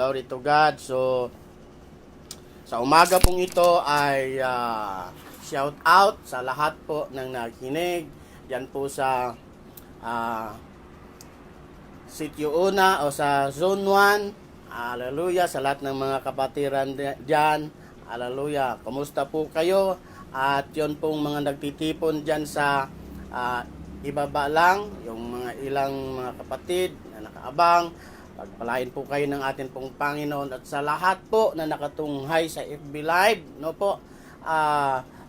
Glory to God. So, sa umaga pong ito ay shout out sa lahat po ng nakikinig. Yan po sa Sitio Una o sa Zone 1. Hallelujah. Sa lahat ng mga kapatiran dyan. Hallelujah. Kumusta po kayo? At yun pong mga nagtitipon dyan sa ibaba lang. Yung mga ilang mga kapatid na nakaabang. Pagpalain po kayo ng atin pong Panginoon at sa lahat po na nakatunghay sa FB Live, no po,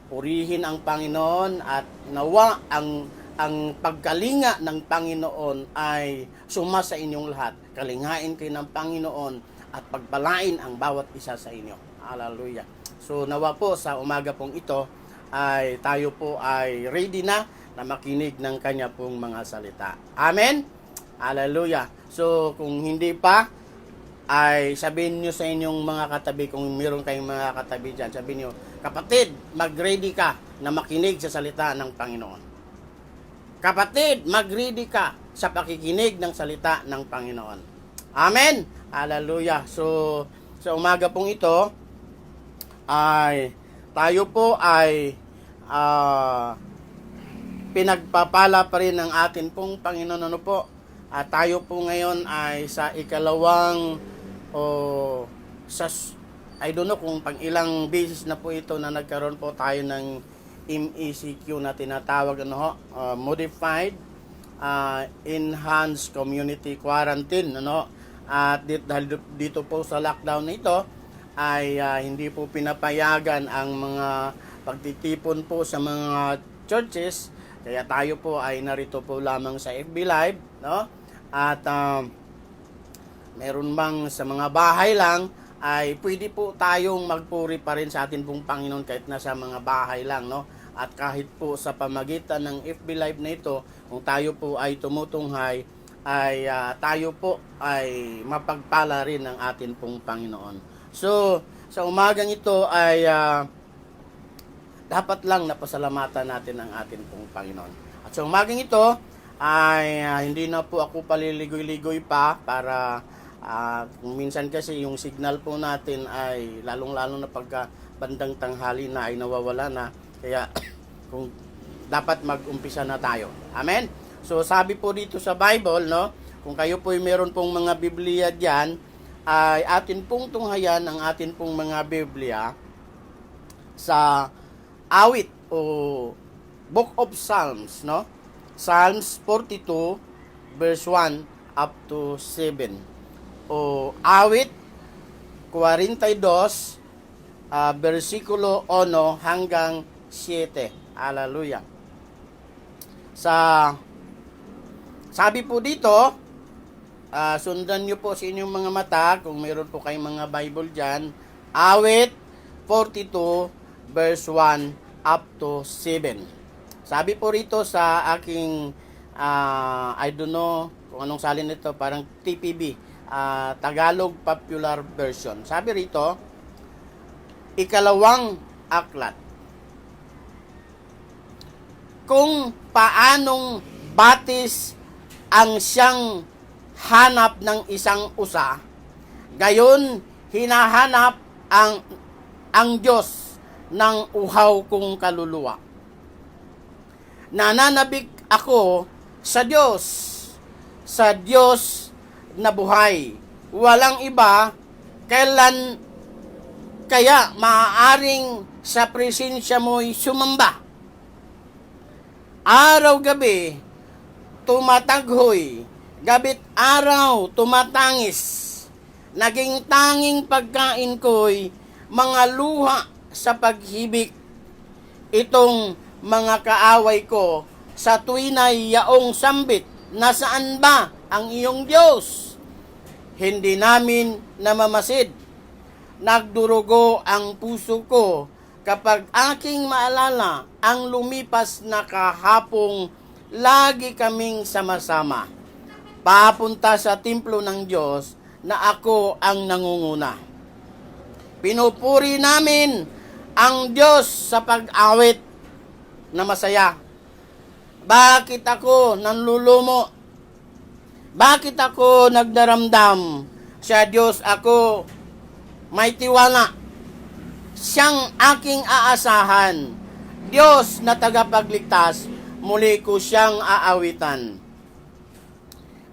purihin ang Panginoon at nawa ang pagkalinga ng Panginoon ay suma sa inyong lahat. Kalingain kayo ng Panginoon at pagpalain ang bawat isa sa inyo. Hallelujah. So nawa po sa umaga pong ito ay tayo po ay ready na makinig ng kanya pong mga salita. Amen? Hallelujah. So, kung hindi pa, ay sabihin nyo sa inyong mga katabi, kung meron kayong mga katabi dyan, sabihin nyo, kapatid, mag-ready ka na makinig sa salita ng Panginoon. Kapatid, mag-ready ka sa pakikinig ng salita ng Panginoon. Amen? Hallelujah. So, sa umaga pong ito, ay tayo po ay pinagpapala pa rin ng atin pong Panginoon. Ano po? At tayo po ngayon ay sa ikalawang I don't know kung pang ilang beses na po ito na nagkaroon po tayo ng MECQ na tinatawag modified enhanced community quarantine, at dito po sa lockdown na ito ay hindi po pinapayagan ang mga pagtitipon po sa mga churches, kaya tayo po ay narito po lamang sa FB Live, at meron bang sa mga bahay lang ay pwede po tayong magpuri pa rin sa atin pong Panginoon kahit nasa mga bahay lang, at kahit po sa pamagitan ng FB Live na ito, kung tayo po ay tumutunghay ay tayo po ay mapagpala rin ng atin pong Panginoon. So sa umagang ito ay dapat lang napasalamatan natin ang atin pong Panginoon. At sa umagang ito ay hindi na po ako paliligoy-ligoy pa para kung minsan kasi yung signal po natin ay lalong-lalo na pagka bandang tanghali na ay nawawala na, kaya kung dapat mag-umpisa na tayo. Amen? So sabi po dito sa Bible, kung kayo po meron pong mga Biblia diyan, ay atin pong tunghayan ang atin pong mga Biblia sa awit o Book of Psalms, Psalms 42 verse 1 up to 7. O awit 42 versikulo 1 hanggang 7. Hallelujah. Sabi po dito, sundan nyo po sa inyong mga mata kung mayroon po kayong mga Bible dyan. Awit 42 verse 1 up to 7. Sabi po rito sa aking I don't know kung anong salin nito, parang TPB, Tagalog Popular Version. Sabi rito, ikalawang aklat. Kung paanong batis ang siyang hanap ng isang usa, gayon hinahanap ang Diyos ng uhaw kong kaluluwa. Nananabik ako sa Diyos na buhay. Walang iba, kailan kaya maaaring sa presensya mo'y sumamba. Araw-gabi, tumataghoy, gabit araw, tumatangis. Naging tanging pagkain ko'y mga luha sa paghibik. Itong mga kaaway ko sa tuwina'y yaong sambit, nasaan ba ang iyong Diyos? Hindi namin namamasid. Nagdurugo ang puso ko kapag aking maalala ang lumipas na kahapong lagi kaming sama-sama. Papunta sa templo ng Diyos na ako ang nangunguna. Pinupuri namin ang Diyos sa pag-awit na masaya. Bakit ako nanlulumo? Bakit ako nagdaramdam Sa Diyos ako may tiwala. Siyang aking aasahan. Diyos na tagapagligtas, muli ko siyang aawitan.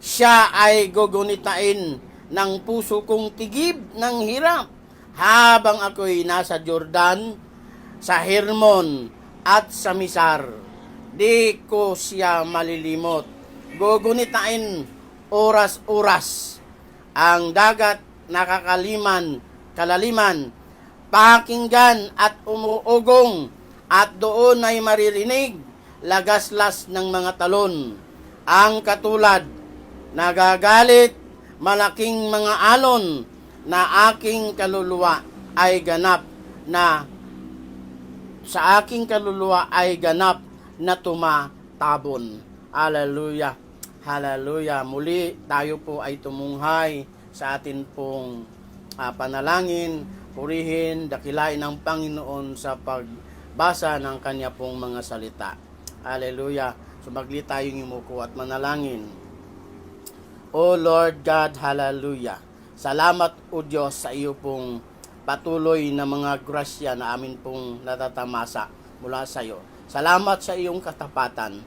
Siya ay gugunitain ng puso kong tigib ng hirap habang ako'y nasa Jordan, sa Hermon at sa Misar. Di ko siya malilimot. Gugunitain oras-oras ang dagat kalaliman, pakinggan at umuugong, at doon ay maririnig lagaslas ng mga talon. Ang katulad, nagagalit, malaking mga alon, na aking kaluluwa ay ganap na sa aking kaluluwa ay ganap na tumatabon. Hallelujah. Hallelujah. Muli tayo po ay tumunghay sa atin pong panalangin, purihin, dakilain ng Panginoon sa pagbasa ng kanya pong mga salita. Hallelujah. Sumaglit tayong imuko at manalangin. O Lord God, hallelujah. Salamat o Diyos sa iyo pong patuloy na mga grasya na amin pong natatamasa mula sa iyo. Salamat sa iyong katapatan.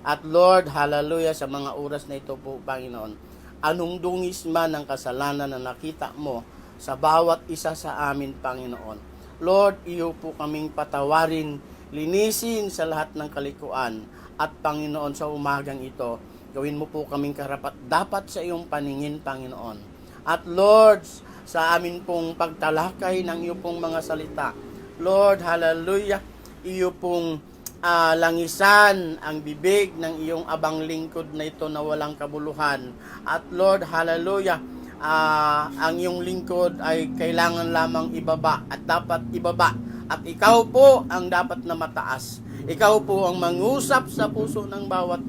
At Lord, hallelujah, sa mga oras na ito po, Panginoon, anong dungis man ng kasalanan na nakita mo sa bawat isa sa amin, Panginoon. Lord, iyo po kaming patawarin, linisin sa lahat ng kalikuan. At Panginoon, sa umagang ito, gawin mo po kaming karapat dapat sa iyong paningin, Panginoon. At Lord, sa amin pong pagtalakay ng iyo pong mga salita, Lord, hallelujah, iyo pong langisan ang bibig ng iyong abang lingkod na ito na walang kabuluhan. At Lord, hallelujah, ang iyong lingkod ay kailangan lamang ibaba at dapat ibaba. At ikaw po ang dapat na mataas. Ikaw po ang mangusap sa puso ng bawat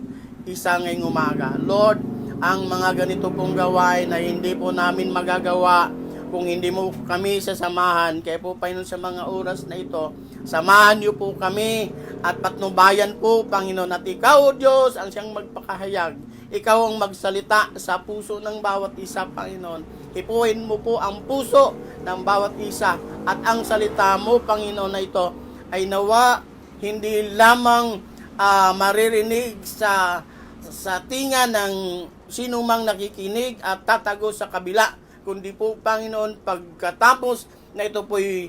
isa ngayong umaga. Lord, ang mga ganito pong gawain na hindi po namin magagawa kung hindi mo kami sasamahan. Kaya po, Panginoon, sa mga oras na ito, samahan niyo po kami at patnubayan po, Panginoon. At ikaw, Diyos, ang siyang magpakahayag. Ikaw ang magsalita sa puso ng bawat isa, Panginoon. Hipuin mo po ang puso ng bawat isa. At ang salita mo, Panginoon, na ito ay nawa hindi lamang maririnig sa tinga ng sinumang nakikinig at tatago sa kabila, kundi po, Panginoon, pagkatapos na ito po'y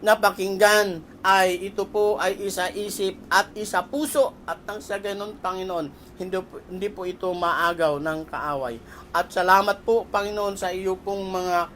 napakinggan, ay ito po ay isa isip at isa puso, at nang sa ganun, Panginoon, hindi po ito maagaw ng kaaway. At salamat po, Panginoon, sa iyo pong mga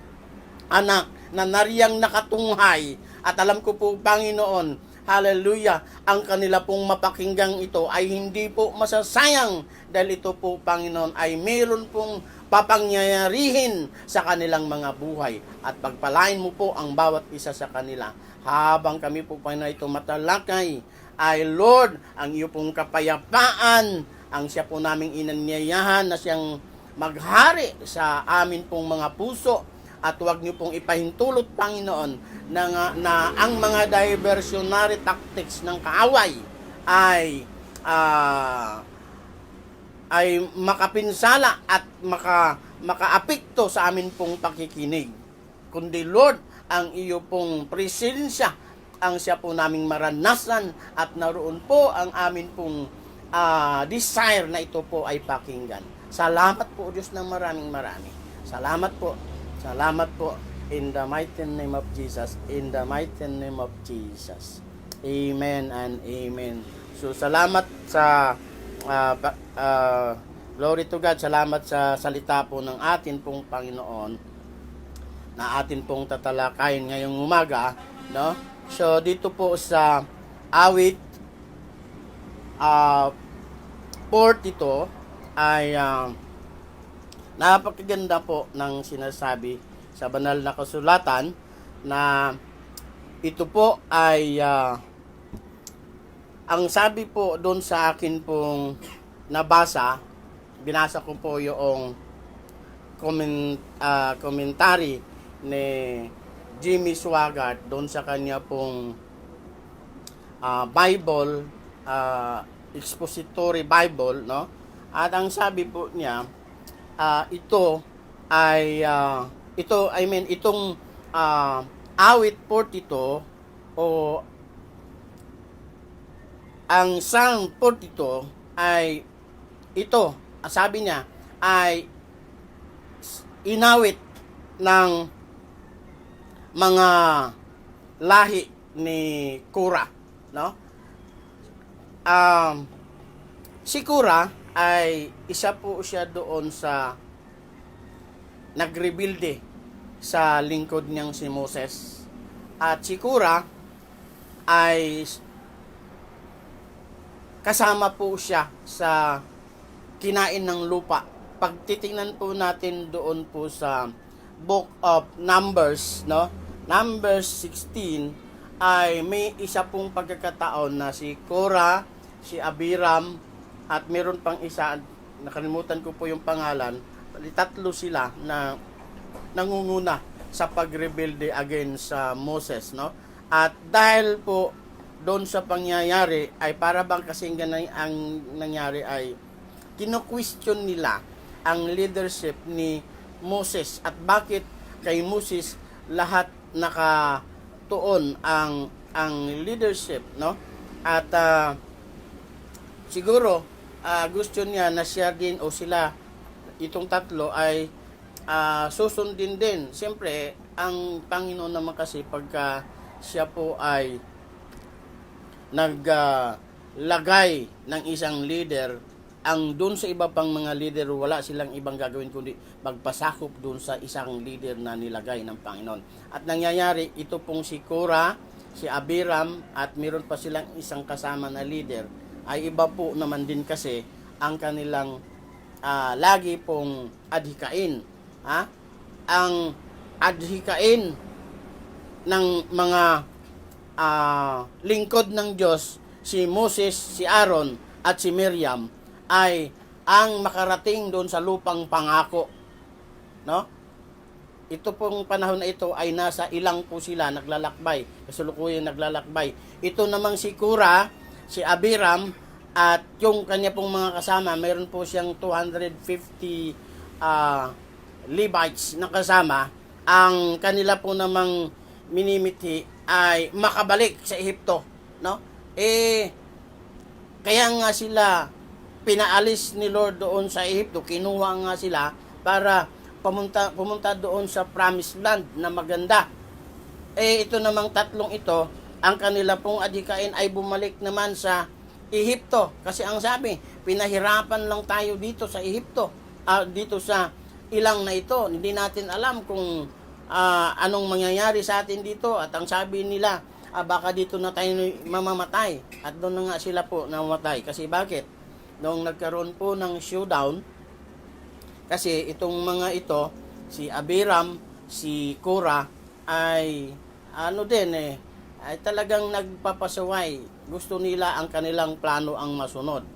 anak na nariyang nakatunghay, at alam ko po, Panginoon, hallelujah, ang kanila pong mapakinggang ito ay hindi po masasayang, dahil ito po, Panginoon, ay mayroon pong papangyayarihin sa kanilang mga buhay. At pagpalain mo po ang bawat isa sa kanila. Habang kami po, Panginoon, ito matalakay, ay Lord, ang iyo pong kapayapaan, ang siya po naming inanyayahan na siyang maghari sa amin pong mga puso. At huwag niyo pong ipahintulot, Panginoon, na ang mga diversionary tactics ng kaaway ay makapinsala at makaapekto sa amin pong pakikinig. Kundi Lord, ang iyo pong presensya ang siya po naming maranasan, at naroon po ang amin pong desire na ito po ay pakinggan. Salamat po, Diyos, ng maraming. Salamat po. Salamat po. In the mighty name of Jesus. In the mighty name of Jesus. Amen and amen. So, salamat sa glory to God. Salamat sa salita po ng atin pong Panginoon na atin pong tatalakayin ngayong umaga, no? So, dito po sa awit 42 ay napakaganda po ng sinasabi sa banal na kasulatan na ito po ay ang sabi po doon sa akin pong nabasa, binasa ko po yung commentary ni Jimmy Swaggart doon sa kanya pong Bible, expository Bible, no? At ang sabi po niya, ito ay itong awit 42 o ang Psalm 42 ay ito, sabi niya, ay inawit ng mga lahi ni Korah, no? Si Korah ay isa po siya doon sa nagrebuilde sa lingkod niyang si Moses. At si Korah ay kasama po siya sa kinain ng lupa. Pag titingnan po natin doon po sa Book of Numbers, no? Numbers 16 ay may isa pong pagkakataon na si Korah, si Abiram, at meron pang isa, nakalimutan ko po yung pangalan, tatlo sila na nangunguna sa pagrebuilde against sa Moses, no? At dahil po doon sa pangyayari ay para bang kasing ganun ang nangyari ay kino-question nila ang leadership ni Moses at bakit kay Moses lahat nakatuon ang leadership, no? At siguro gusto niya na siya din o sila itong tatlo ay susundin din. Siyempre ang Panginoon naman kasi pagka siya po ay naglagay ng isang leader, ang doon sa iba pang mga leader, wala silang ibang gagawin kundi magpasakop doon sa isang leader na nilagay ng Panginoon. At nangyayari, ito pong si Korah, si Abiram, at meron pa silang isang kasama na leader, ay iba po naman din kasi ang kanilang lagi pong adhikain. Ang adhikain ng mga lingkod ng Diyos, si Moses, si Aaron, at si Miriam, ay ang makarating doon sa lupang pangako, no? Ito pong panahon na ito ay nasa ilang po sila naglalakbay, kasalukuyan naglalakbay. Ito namang si Korah, si Abiram, at yung kanya pong mga kasama, mayroon po siyang 250 Levites na kasama. Ang kanila po namang minimithi ay makabalik sa Ehipto, no? Kaya nga sila pinaalis ni Lord doon sa Ehipto, kinuha nga sila para pumunta doon sa promised land na maganda. Ito namang tatlong ito, ang kanila pong adhikain ay bumalik naman sa Ehipto. Kasi ang sabi, pinahirapan lang tayo dito sa Ehipto, dito sa ilang na ito. Hindi natin alam kung anong mangyayari sa atin dito. At ang sabi nila, baka dito na tayo mamamatay. At doon na nga sila po namamatay. Kasi bakit? Noong nagkaroon po ng showdown, kasi itong mga ito, si Abiram, si Korah, ay ay talagang nagpapasaway. Gusto nila ang kanilang plano ang masunod.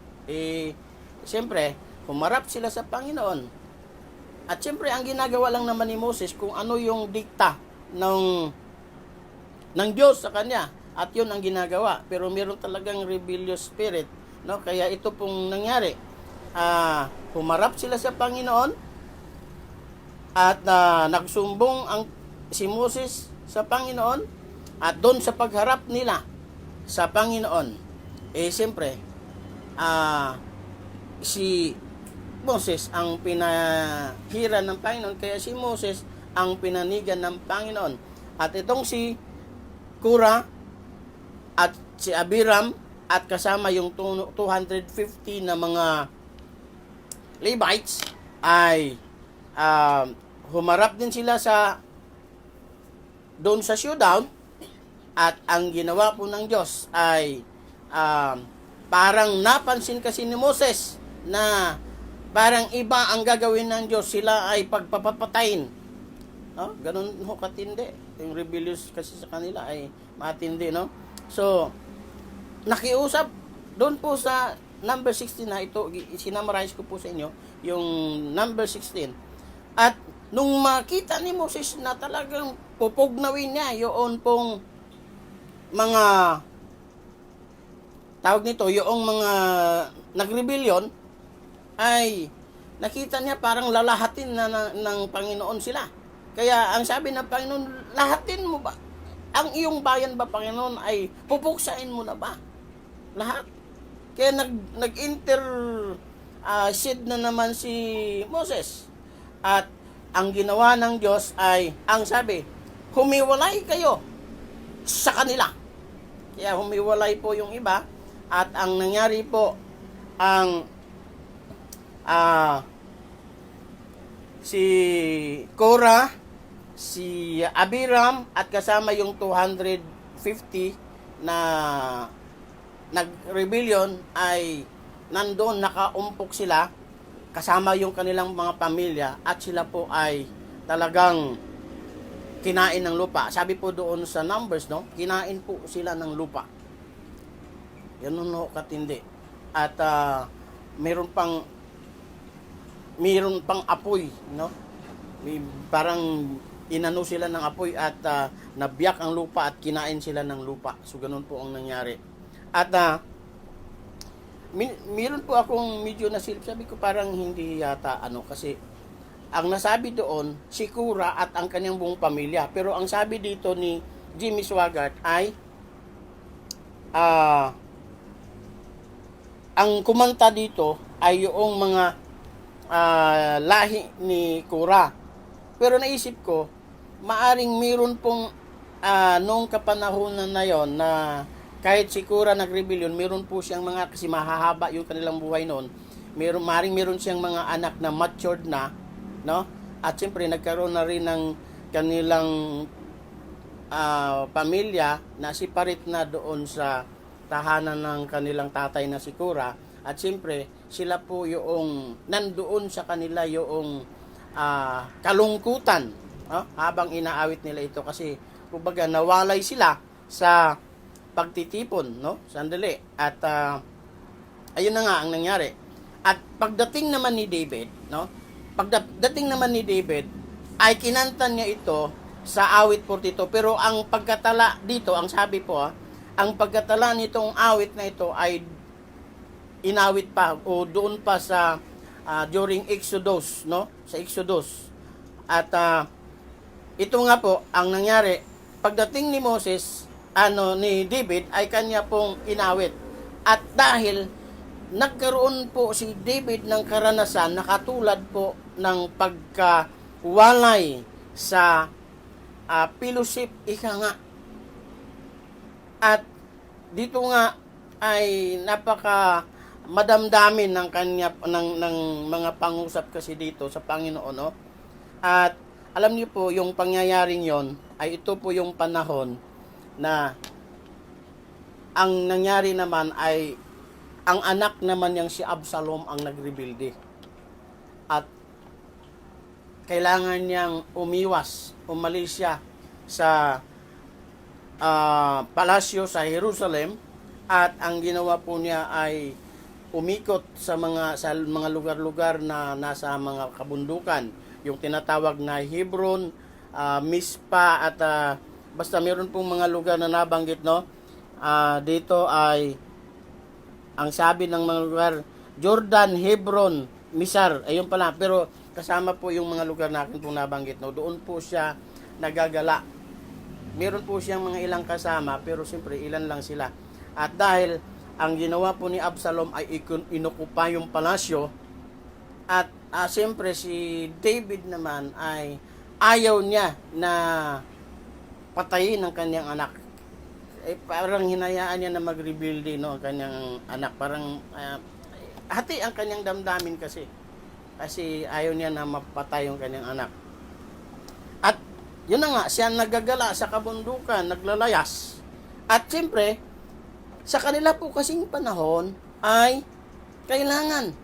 Siyempre, humarap sila sa Panginoon. At siyempre, ang ginagawa lang naman ni Moses kung ano yung dikta ng Diyos sa kanya. At yun ang ginagawa. Pero meron talagang rebellious spirit, no? Kaya ito pong nangyari. Humarap sila sa Panginoon at nagsumbong si Moses sa Panginoon, at doon sa pagharap nila sa Panginoon, siyempre si Moses ang pinahira ng Panginoon, kaya si Moses ang pinanigan ng Panginoon. At itong si Korah at si Abiram at kasama yung 250 na mga Levites ay humarap din sila doon sa showdown. At ang ginawa po ng Diyos ay parang napansin kasi ni Moses na parang iba ang gagawin ng Diyos, sila ay pagpapatayin, no? Ganun ho katindi. Yung rebellious kasi sa kanila ay matindi, no? So nakiusap doon po sa number 16 na ito, sinamarize ko po sa inyo yung number 16. At nung makita ni Moses na talagang pupugnawin niya yung pong mga tawag nito, yung mga nagrebellion, ay nakita niya parang lalahatin ng Panginoon sila. Kaya ang sabi ng Panginoon, lahatin mo ba? Ang iyong bayan ba, Panginoon, ay pupuksain mo na ba? Lahat. Kaya nag-intercede na naman si Moses. At ang ginawa ng Diyos ay, ang sabi, humiwalay kayo sa kanila. Kaya humiwalay po yung iba. At ang nangyari po, ang si Korah, si Abiram at kasama yung 250 na nag-rebellion ay nandoon, nakaumpok sila kasama yung kanilang mga pamilya at sila po ay talagang kinain ng lupa. Sabi po doon sa Numbers, no? Kinain po sila ng lupa. Yan no, katindi. At mayroon pang apoy, no? Parang inano sila ng apoy at nabiyak ang lupa at kinain sila ng lupa. So ganun po ang nangyari. At mayroon po akong medyo nasilip. Sabi ko parang hindi yata kasi ang nasabi doon si Korah at ang kanyang buong pamilya. Pero ang sabi dito ni Jimmy Swaggart ay ang kumanta dito ay yung mga lahi ni Korah. Pero naisip ko, maaring mayroon pong noong kapanahonan na yon na kahit si Korah nag-rebellion, mayroon po siyang mga, kasi mahahaba yung kanilang buhay noon, mayroon siyang mga anak na matured na, no? At siyempre nagkaroon na rin ng kanilang pamilya na separate na doon sa tahanan ng kanilang tatay na si Korah. At siyempre sila po yung nandoon sa kanila yung kalungkutan, no? Habang inaawit nila ito kasi kumbaga nawalay sila sa pagtitipon, no? Sandali. At ayun na nga ang nangyari. At pagdating naman ni David, no? Pagdating naman ni David ay kinanta niya ito sa awit 42. Pero ang pagkatala dito, ang sabi po, ang pagkatala nitong awit na ito ay inawit pa o doon pa sa during Exodus, no? Sa Exodus. At ito nga po ang nangyari pagdating ni Moses, ni David ay kanya pong inawit. At dahil nagkaroon po si David ng karanasan na katulad po ng pagkawalay sa fellowship, ika nga. At dito nga ay napaka madamdamin ng kanya ng mga pangusap kasi dito sa Panginoon, no? At alam niyo po yung pangyayaring yon ay ito po yung panahon na ang nangyari naman ay ang anak naman niyang si Absalom ang nagrebelde. At kailangan niyang umalis siya sa palasyo sa Jerusalem, at ang ginawa po niya ay umikot sa mga lugar-lugar na nasa mga kabundukan, yung tinatawag na Hebron, Mispa, at basta meron pong mga lugar na nabanggit, no? Dito ay ang sabi ng mga lugar, Jordan, Hebron, Misar, ayun pala, pero kasama po yung mga lugar na akin pong nabanggit, no? Doon po siya nagagala. Meron po siyang mga ilang kasama, pero siyempre ilan lang sila. At dahil ang ginawa po ni Absalom ay inukupa yung palasyo, at siyempre si David naman ay ayaw niya na patayin ang kanyang anak. Parang hinayaan niya na mag-rebuild, no, ang kanyang anak. Parang hati ang kanyang damdamin kasi ayaw niya na mapatay yung kanyang anak. At yun na nga, siya nagagala sa kabundukan, naglalayas. At siyempre sa kanila po kasing panahon ay kailangan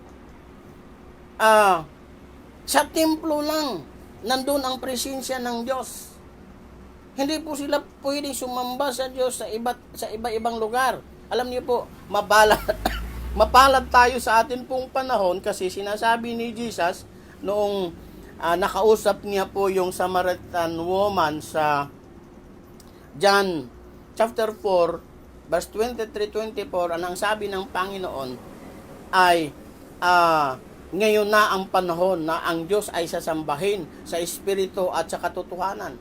sa templo lang nandun ang presensya ng Diyos. Hindi po sila pwedeng sumamba sa Diyos sa iba-ibang lugar. Alam niyo po, mapalad tayo sa atin pong panahon kasi sinasabi ni Jesus noong nakausap niya po yung Samaritan woman sa John chapter 4 verse 23-24, anong sabi ng Panginoon ay Ngayon na ang panahon na ang Diyos ay sasambahin sa Espiritu at sa katotohanan.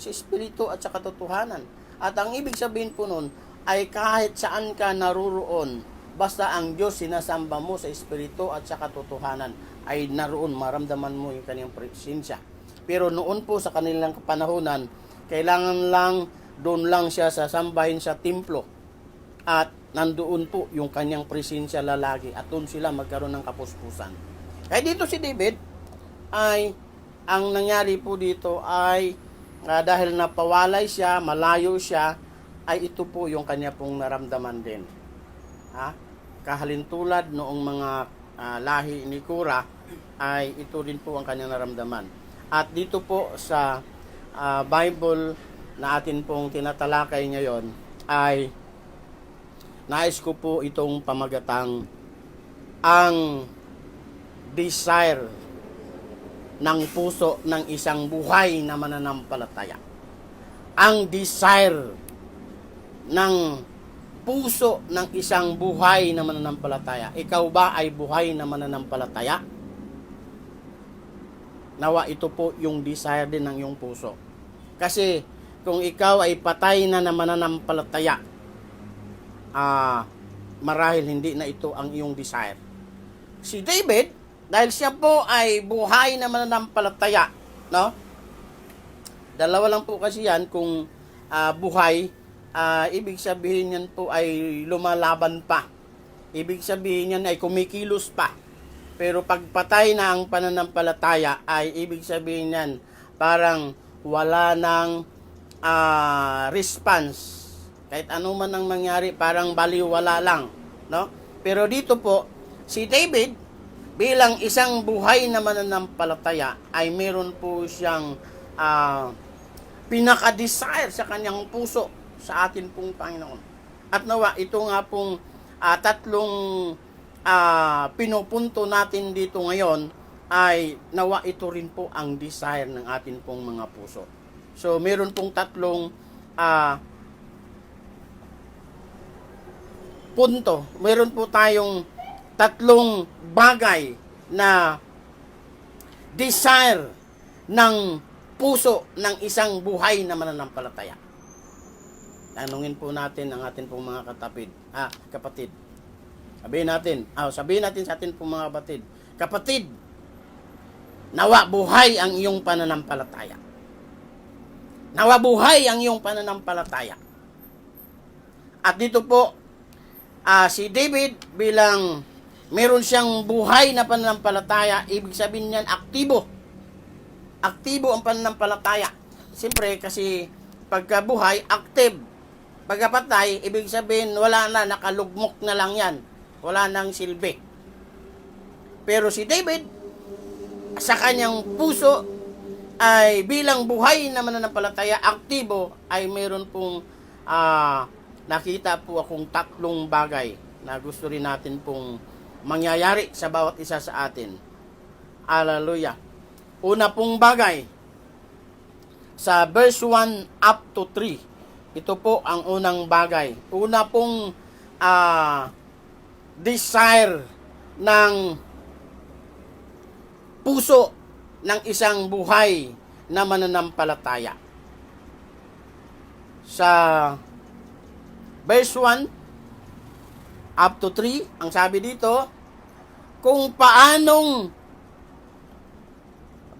Sa Espiritu at sa katotohanan. At ang ibig sabihin po nun ay kahit saan ka naruroon, basta ang Diyos sinasamba mo sa Espiritu at sa katotohanan, ay naroon, maramdaman mo yung kanyang presensya. Pero noon po sa kanilang kapanahonan, kailangan lang, doon lang siya sasambahin sa templo. At nandoon po yung kanyang presensya lalagi at doon sila magkaroon ng kapuspusan. Kaya dito si David ay, ang nangyari po dito ay dahil napawalay siya, malayo siya, ay ito po yung kanya pong naramdaman din. Kahalintulad noong mga lahi ni Kura, ay ito din po ang kanyang naramdaman. At dito po sa Bible na atin pong tinatalakay ngayon ay nais ko po itong pamagatang ang desire ng puso ng isang buhay na mananampalataya. Ang desire ng puso ng isang buhay na mananampalataya. Ikaw ba ay buhay na mananampalataya? Nawa ito po yung desire din ng iyong puso. Kasi kung ikaw ay patay na mananampalataya, marahil hindi na ito ang iyong desire. Si David, dahil siya po ay buhay na mananampalataya, no? Dalawa lang po kasi yan, kung buhay, ibig sabihin yan po ay lumalaban pa. Ibig sabihin yan ay kumikilos pa. Pero pag patay na ang pananampalataya, ay ibig sabihin yan parang wala ng response. Kahit ano man ang mangyari, parang baliwala lang, no? Pero dito po, si David, bilang isang buhay na mananampalataya, ay meron po siyang pinaka-desire sa kanyang puso sa atin pong Panginoon. At nawa, ito nga pong tatlong pinupunto natin dito ngayon, ay nawa ito rin po ang desire ng atin pong mga puso. So, meron pong tatlong punto. Meron po tayong tatlong bagay na desire ng puso ng isang buhay na mananampalataya. Tanungin po natin ang atin pong mga kapatid. Sabihin natin sa atin pong mga kapatid. Kapatid, nawa buhay ang iyong pananampalataya. Nawa buhay ang iyong pananampalataya. At dito po, si David bilang meron siyang buhay na pananampalataya, ibig sabihin niyan aktibo. Aktibo ang pananampalataya. Siyempre kasi pagkabuhay, active. Pagkapatay, ibig sabihin wala na, nakalugmok na lang yan. Wala nang silbi. Pero si David, sa kanyang puso, ay bilang buhay na mananampalataya, aktibo, ay meron pong nakita po akong tatlong bagay na gusto rin natin pong mangyayari sa bawat isa sa atin. Hallelujah. Una pong bagay, sa verse 1 up to 3, ito po ang unang bagay. Una pong desire ng puso ng isang buhay na mananampalataya. Sa verse 1 up to 3, ang sabi dito, kung paanong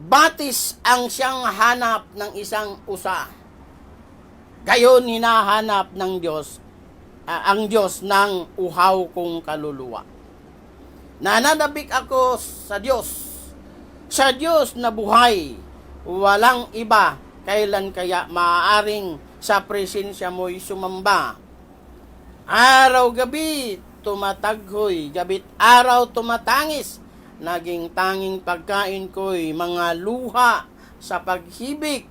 batis ang siyang hanap ng isang usa, gayon hinahanap ng Diyos, ang Diyos ng uhaw kong kaluluwa. Nananabik ako sa Diyos na buhay, walang iba, kailan kaya maaaring sa presensya mo'y sumamba. Araw-gabi tumataghoy, gabit araw tumatangis, naging tanging pagkain ko'y mga luha sa paghibig.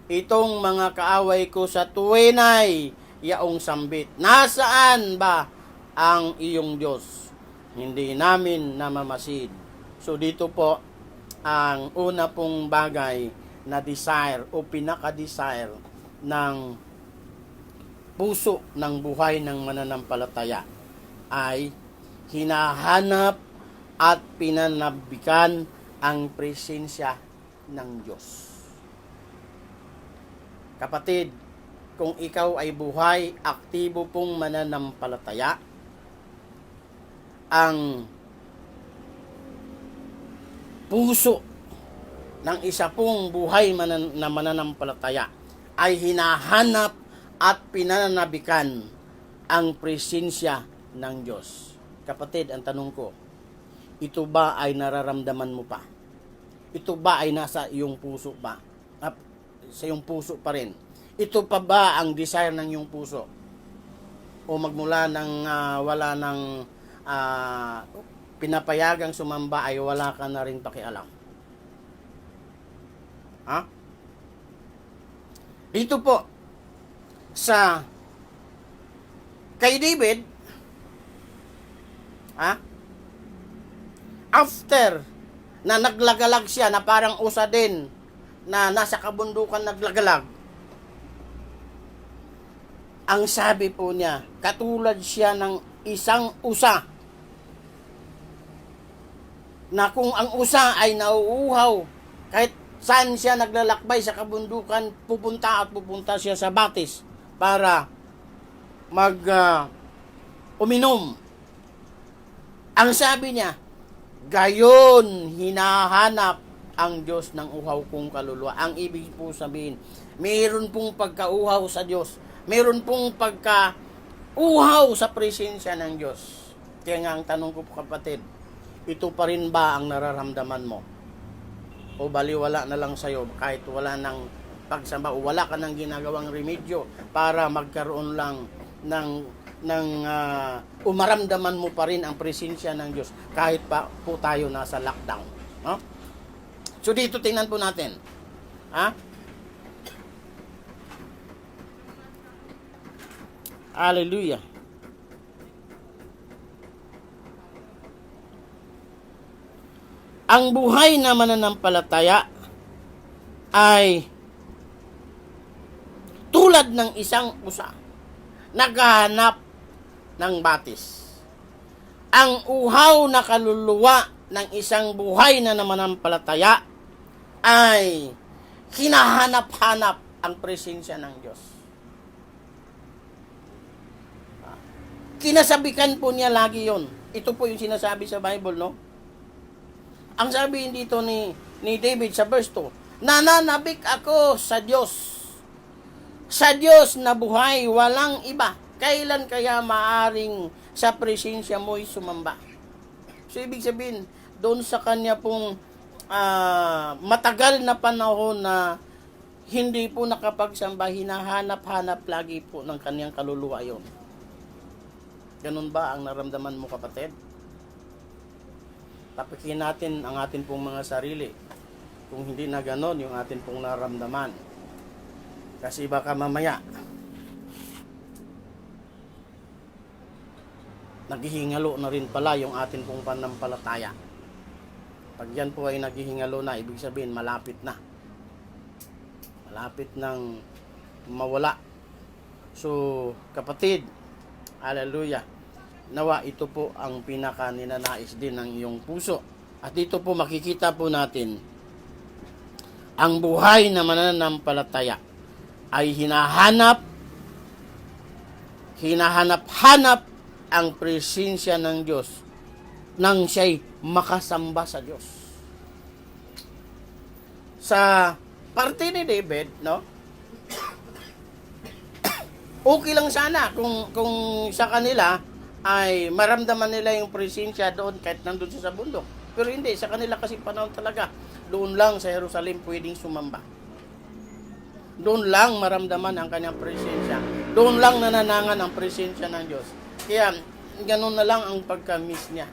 Itong mga kaaway ko sa tuwenay, yaong sambit. Nasaan ba ang iyong Diyos? Hindi namin namamasid. So dito po, ang una pong bagay na desire o pinaka-desire ng puso ng buhay ng mananampalataya ay hinahanap at pinanabikan ang presensya ng Diyos. Kapatid, kung ikaw ay buhay, aktibo pong mananampalataya, ang puso ng isa pong buhay na mananampalataya ay hinahanap at pinananabikan ang presensya ng Diyos. Kapatid, ang tanong ko, ito ba ay nararamdaman mo pa? Ito ba ay nasa iyong puso pa? Sa iyong puso pa rin? Ito pa ba ang desire ng iyong puso? O magmula ng wala ng pinapayagang sumamba ay wala ka na rin pakialam? Ha? Dito po sa kay David, after na naglagalag siya na parang usa din na nasa kabundukan naglagalag, ang sabi po niya, katulad siya ng isang usa na kung ang usa ay nauuhaw, kahit saan siya naglalakbay sa kabundukan, pupunta siya sa batis para uminom. Ang sabi niya, gayon hinahanap ang Diyos ng uhaw kong kaluluwa. Ang ibig po sabihin, mayroon pong pagkauhaw sa Diyos. Mayroon pong pagkauhaw sa presensya ng Diyos. Kaya nga ang tanong ko po kapatid, ito pa rin ba ang nararamdaman mo? O baliwala na lang sa'yo kahit wala ng pagsamba o wala ka ng ginagawang remedyo para magkaroon lang ng umaramdaman mo pa rin ang presensya ng Diyos kahit pa po tayo nasa lockdown. No? So dito tingnan po natin. Hallelujah. Ang buhay na mananampalataya ay tulad ng isang usa, naghahanap ng batis. Ang uhaw na kaluluwa ng isang buhay na mananampalataya ay hinahanap-hanap ang presensya ng Diyos. Kinasabikan po niya lagi yon. Ito po yung sinasabi sa Bible, no? Ang sabi dito ni David sa verse 2, nananabik ako sa Diyos. Sa Diyos na buhay, walang iba. Kailan kaya maaring sa presensya mo'y sumamba? So, ibig sabihin, doon sa kanya pong matagal na panahon na hindi po nakapagsamba, hinahanap-hanap lagi po ng kanyang kaluluwa yon. Ganun ba ang naramdaman mo, kapatid? Tapikin natin ang atin pong mga sarili. Kung hindi na ganon yung atin pong naramdaman. Kasi baka mamaya, naghihingalo na rin pala yung atin pong pananampalataya. Pag yan po ay naghihingalo na, ibig sabihin malapit na. Malapit nang mawala. So, kapatid, hallelujah. Nawa ito po ang pinaka ninanais din ng iyong puso. At dito po makikita po natin ang buhay na mananampalataya ay hinahanap ang presensya ng Diyos nang siya'y makasamba sa Diyos. Sa parte ni David, no? Okay lang sana kung sa kanila ay maramdaman nila yung presensya doon kahit nandun sa bundok. Pero hindi, sa kanila kasi panahon talaga, doon lang sa Jerusalem pwedeng sumamba. Doon lang maramdaman ang kanyang presensya. Doon lang nananangan ang presensya ng Diyos. Kaya, ganun na lang ang pagka-miss niya.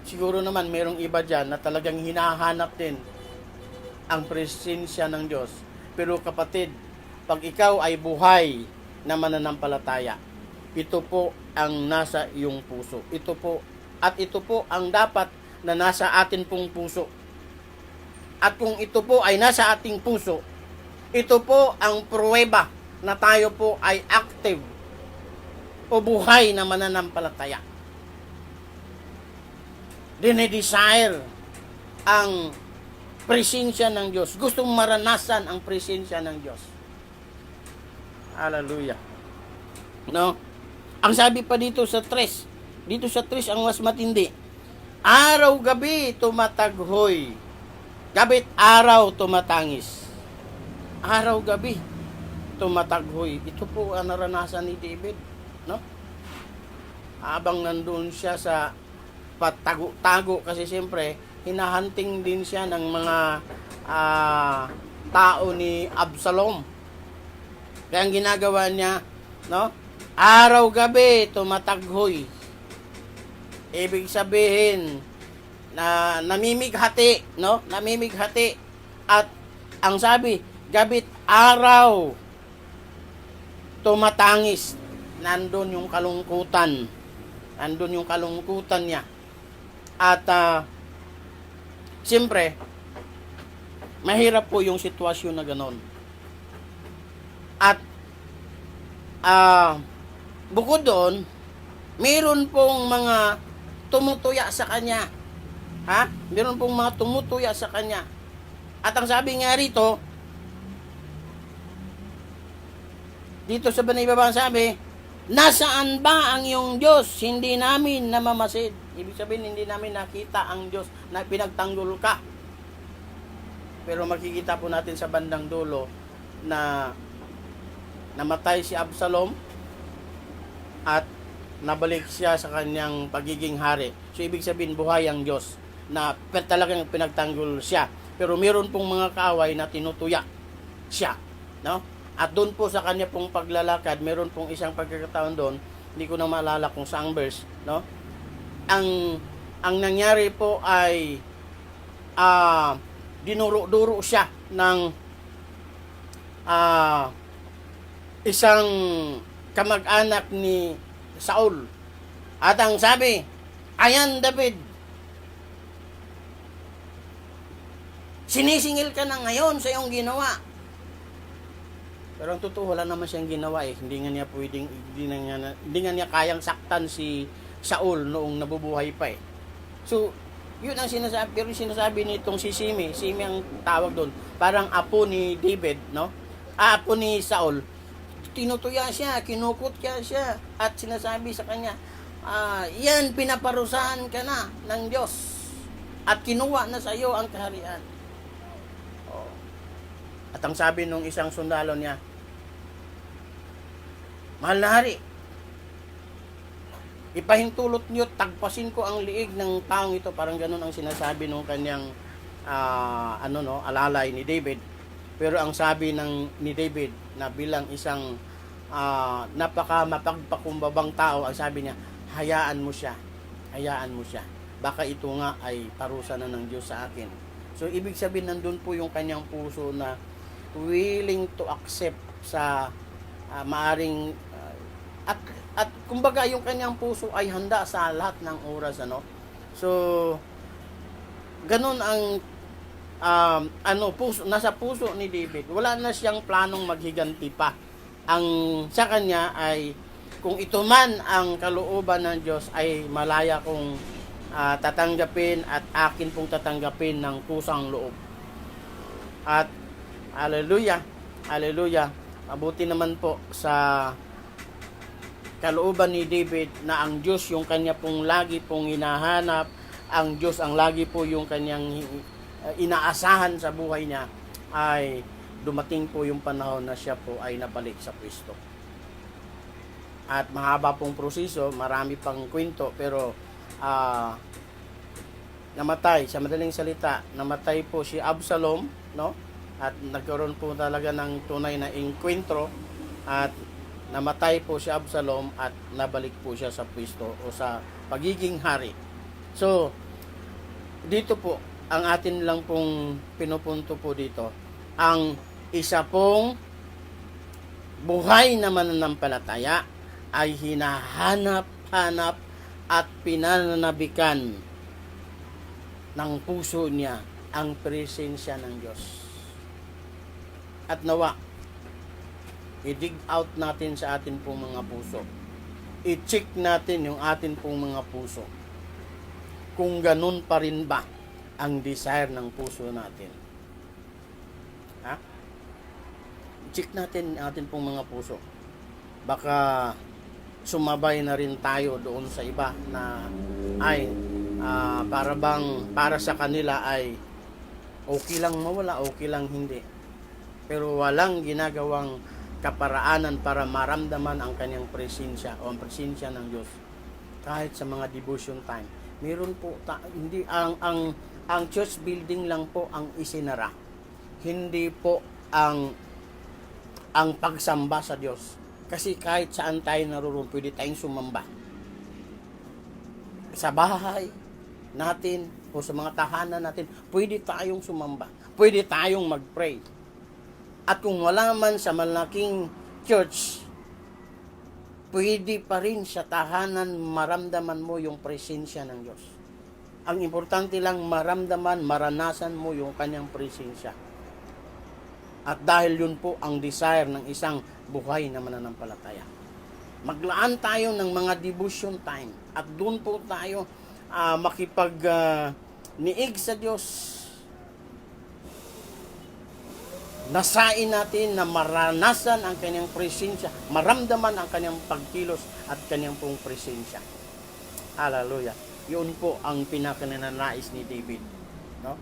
Siguro naman, mayroong iba dyan na talagang hinahanap din ang presensya ng Diyos. Pero kapatid, pag ikaw ay buhay na mananampalataya, ito po ang nasa iyong puso. Ito po ang dapat na nasa atin pong puso. At kung ito po ay nasa ating puso, ito po ang pruweba na tayo po ay active o buhay na mananampalataya. dinidesire ang presensya ng Diyos. Gustong maranasan ang presensya ng Diyos. Hallelujah. No? Ang sabi pa dito sa 3, ang mas matindi. Araw-gabi tumataghoy. Gabit araw tumatangis. Araw-gabi tumataghoy. Ito po ang naranasan ni David, no? Habang nandun siya sa patago-tago kasi siyempre hinahunting din siya ng mga tao ni Absalom. Kaya ang ginagawa niya, no? Araw-gabi tumataghoy. Ibig sabihin na namimighati, no? Namimighati. At ang sabi, gabit araw tumatangis. Nandun yung kalungkutan. Nandun yung kalungkutan niya. At siyempre, mahirap po yung sitwasyon na ganon. At bukod doon, meron pong mga tumutuya sa kanya. Ha? Meron pong mga tumutuya sa kanya. At ang sabi nga rito, dito sa Banay-Baba sabi, nasaan ba ang iyong Diyos? Hindi namin namamasid. Ibig sabihin, hindi namin nakita ang Diyos na pinagtanggol ka. Pero makikita po natin sa bandang dulo na namatay si Absalom at nabalik siya sa kanyang pagiging hari. So, ibig sabihin, buhay ang Diyos na talagang pinagtanggol siya. Pero meron pong mga kaaway na tinutuya siya. No? At doon po sa kanya pong paglalakad, meron pong isang pagkakataon doon, hindi ko na maalala kung saang verse, no? Ang nangyari po ay dinuro-duro siya ng isang kamag-anak ni Saul. At ang sabi, ayan David, sinisingil ka na ngayon sa iyong ginawa. Pero ang totoo, wala naman siyang ginawa eh. Hindi nga niya kayang saktan si Saul noong nabubuhay pa eh. So, yun ang sinasabi. Pero sinasabi nitong si Simi ang tawag doon. Parang apo ni David, no? Apo ni Saul. Tinutuya siya, kinukot siya. At sinasabi sa kanya, yan, pinaparusahan ka na ng Diyos. At kinuha na sa iyo ang kaharian. At ang sabi nung isang sundalo niya, mahal na hari, ipahintulot niyo, tagpasin ko ang liig ng taong ito. Parang ganun ang sinasabi nung kanyang alalay ni David. Pero ang sabi ni David na bilang isang napaka mapagpakumbabang tao, ang sabi niya, hayaan mo siya. Baka ito nga ay parusa na ng Diyos sa akin. So, ibig sabihin, nandun po yung kanyang puso na willing to accept sa maaring at kumbaga yung kanyang puso ay handa sa lahat ng oras, ano. So ganun ang nasa puso ni David. Wala na siyang planong maghiganti pa. Ang sa kanya ay kung ito man ang kalooban ng Diyos ay malaya kong tatanggapin at akin pong tatanggapin ng kusang loob. At hallelujah. Mabuti naman po sa kalooban ni David na ang Diyos yung kanya pong lagi pong hinahanap, ang Diyos ang lagi po yung kanyang inaasahan sa buhay niya, ay dumating po yung panahon na siya po ay nabalik sa Kristo. At mahaba pong proseso, marami pang kwento, pero namatay, sa madaling salita, namatay po si Absalom, no? At nagkaroon po talaga ng tunay na engkwentro at namatay po si Absalom at nabalik po siya sa pwesto o sa pagiging hari. So, dito po, ang atin lang pong pinupunto po dito, ang isa pong buhay na mananampalataya ay hinahanap-hanap at pinananabikan ng puso niya ang presensya ng Diyos. At nawa, i-dig out natin sa atin pong mga puso. I-check natin yung atin pong mga puso. kung ganun pa rin ba ang desire ng puso natin. Ha? Check natin ang ating pong mga puso. Baka sumabay na rin tayo doon sa iba na ay para sa kanila ay okay lang mawala, okay lang hindi. Pero walang ginagawang kaparaanan para maramdaman ang kanyang presensya o ang presensya ng Diyos. Kahit sa mga devotion time, meron po hindi ang church building lang po ang isinara. Hindi po ang pagsamba sa Diyos. Kasi kahit saan tayo naroon, pwede tayong sumamba. Sa bahay natin o sa mga tahanan natin, pwede tayong sumamba. Pwede tayong mag-pray. At kung wala man sa malaking church, pwede pa rin sa tahanan maramdaman mo yung presensya ng Diyos. Ang importante lang maramdaman, maranasan mo yung kanyang presensya. At dahil yun po ang desire ng isang buhay na mananampalataya. Maglaan tayo ng mga devotion time at doon po tayo makipag-niig sa Diyos. Nasain natin na maranasan ang kanyang presensya, maramdaman ang kanyang pagkilos at kanyang pong presensya. Hallelujah. Yun po ang pinakananais ni David. No?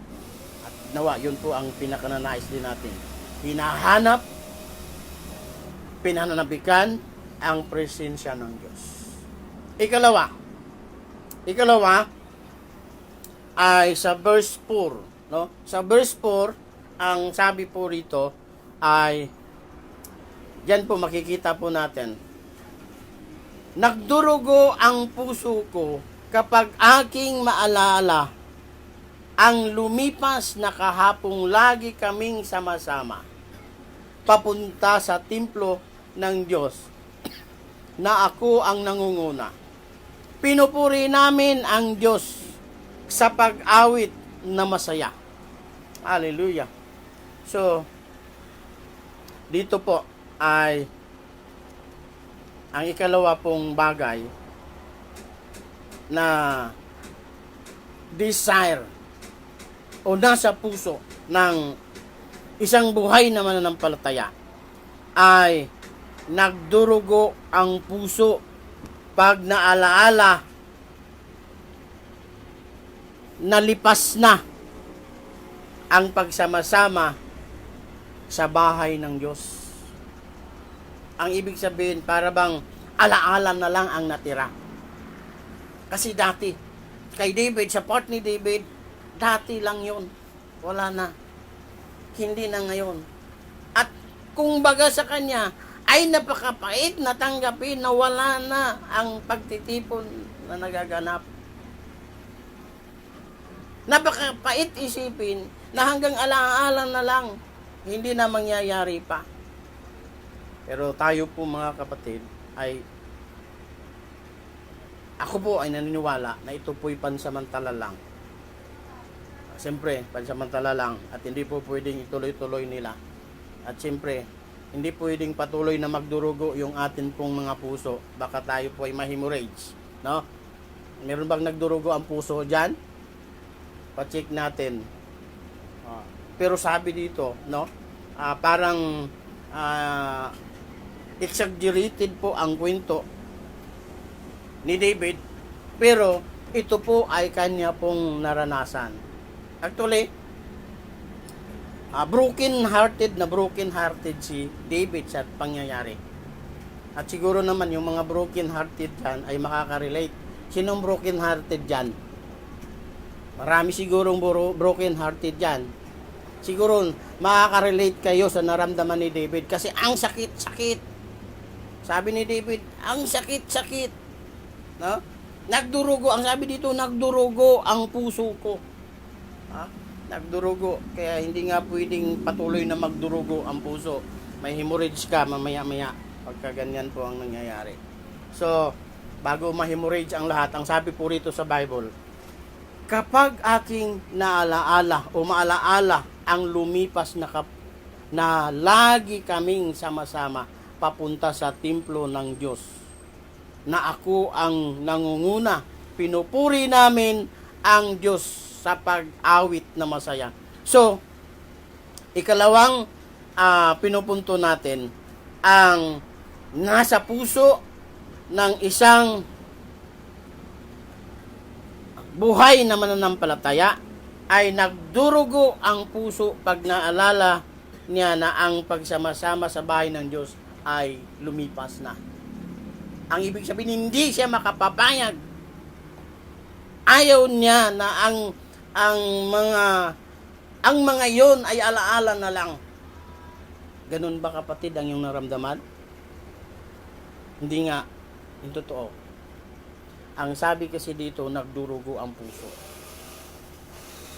At nawa, yun po ang pinakananais din natin. Hinahanap, pinananabikan ang presensya ng Diyos. Ikalawa ay sa verse 4. No? Sa verse 4, ang sabi po rito ay, diyan po makikita po natin, nagdurugo ang puso ko kapag aking maalala ang lumipas na kahapong lagi kaming sama-sama papunta sa templo ng Diyos na ako ang nangunguna. Pinupuri namin ang Diyos sa pag-awit na masaya. Hallelujah. So, dito po ay ang ikalawa pong bagay na desire o nasa puso ng isang buhay na mananampalataya ay nagdurugo ang puso pag naalaala nalipas na ang pagsama-sama sa bahay ng Diyos. Ang ibig sabihin, para bang alaala na lang ang natira. Kasi dati, kay David, sa part ni David, dati lang yun. Wala na. Hindi na ngayon. At kung baga sa kanya, ay napakapait na tanggapin na wala na ang pagtitipon na nagaganap. Napakapait isipin na hanggang alaala na lang, hindi na mangyayari pa. Pero tayo po mga kapatid, ako po ay naniniwala na ito po'y pansamantala lang. Siyempre, pansamantala lang at hindi po pwedeng ituloy-tuloy nila. At siyempre, hindi pwedeng patuloy na magdurugo yung atin pong mga puso. Baka tayo po ay mahemorrhage. No? Meron bang nagdurugo ang puso dyan? Pa-check natin. Pero sabi dito, no? Parang exaggerated po ang kwento ni David, pero ito po ay kanya pong naranasan. Actually, broken hearted si David sa pangyayari. At siguro naman yung mga broken hearted dyan ay makaka-relate. Sinong broken hearted dyan? Marami sigurong broken hearted dyan. Siguro makaka-relate kayo sa naramdaman ni David kasi ang sakit-sakit. Sabi ni David, ang sakit-sakit. No? Nagdurugo, ang sabi dito, nagdurugo ang puso ko. Nagdurugo, kaya hindi nga pwedeng patuloy na magdurugo ang puso. May hemorrhage ka mamaya-maya pagka ganyan po ang nangyayari. So, bago ma-hemorrhage ang lahat, ang sabi po rito sa Bible, kapag aking naalaala o maalaala ang lumipas na lagi kaming sama-sama papunta sa templo ng Diyos, na ako ang nangunguna, pinupuri namin ang Diyos sa pag-awit na masaya. So, ikalawang pinupunto natin, ang nasa puso ng isang buhay na mananampalataya ay nagdurugo ang puso pag naalala niya na ang pagsama-sama sa bahay ng Diyos ay lumipas na. Ang ibig sabihin, hindi siya makapapayag. Ayaw niya na ang mga yon ay alaala na lang. Ganun ba kapatid ang iyong naramdaman? Hindi nga. Yung totoo. Ang sabi kasi dito, nagdurugo ang puso.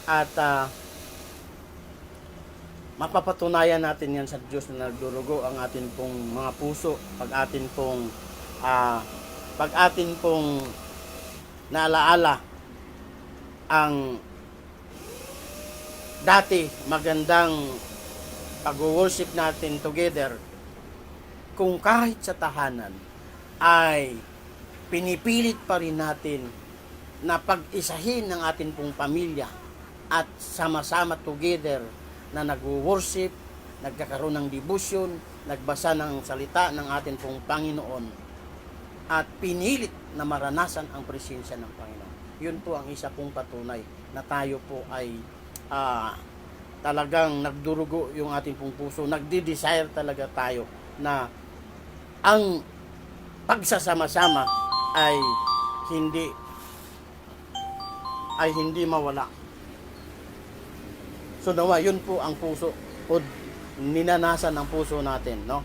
At mapapatunayan natin yan sa Diyos na nagdurugo ang atin pong mga puso pag atin pong naalaala ang dati magandang pag-worship natin together, kung kahit sa tahanan ay pinipilit pa rin natin na pag-isahin ng atin pong pamilya at sama-sama together na nag-worship, nagkakaroon ng devotion, nagbasa ng salita ng atin pong Panginoon at pinilit na maranasan ang presensya ng Panginoon. Yun po ang isa pong patunay na tayo po ay talagang nagdurugo yung ating pong puso, nagdi-desire talaga tayo na ang pagsasama-sama ay hindi mawala. So nawa, yun po ang puso o ninanasan ng puso natin, no?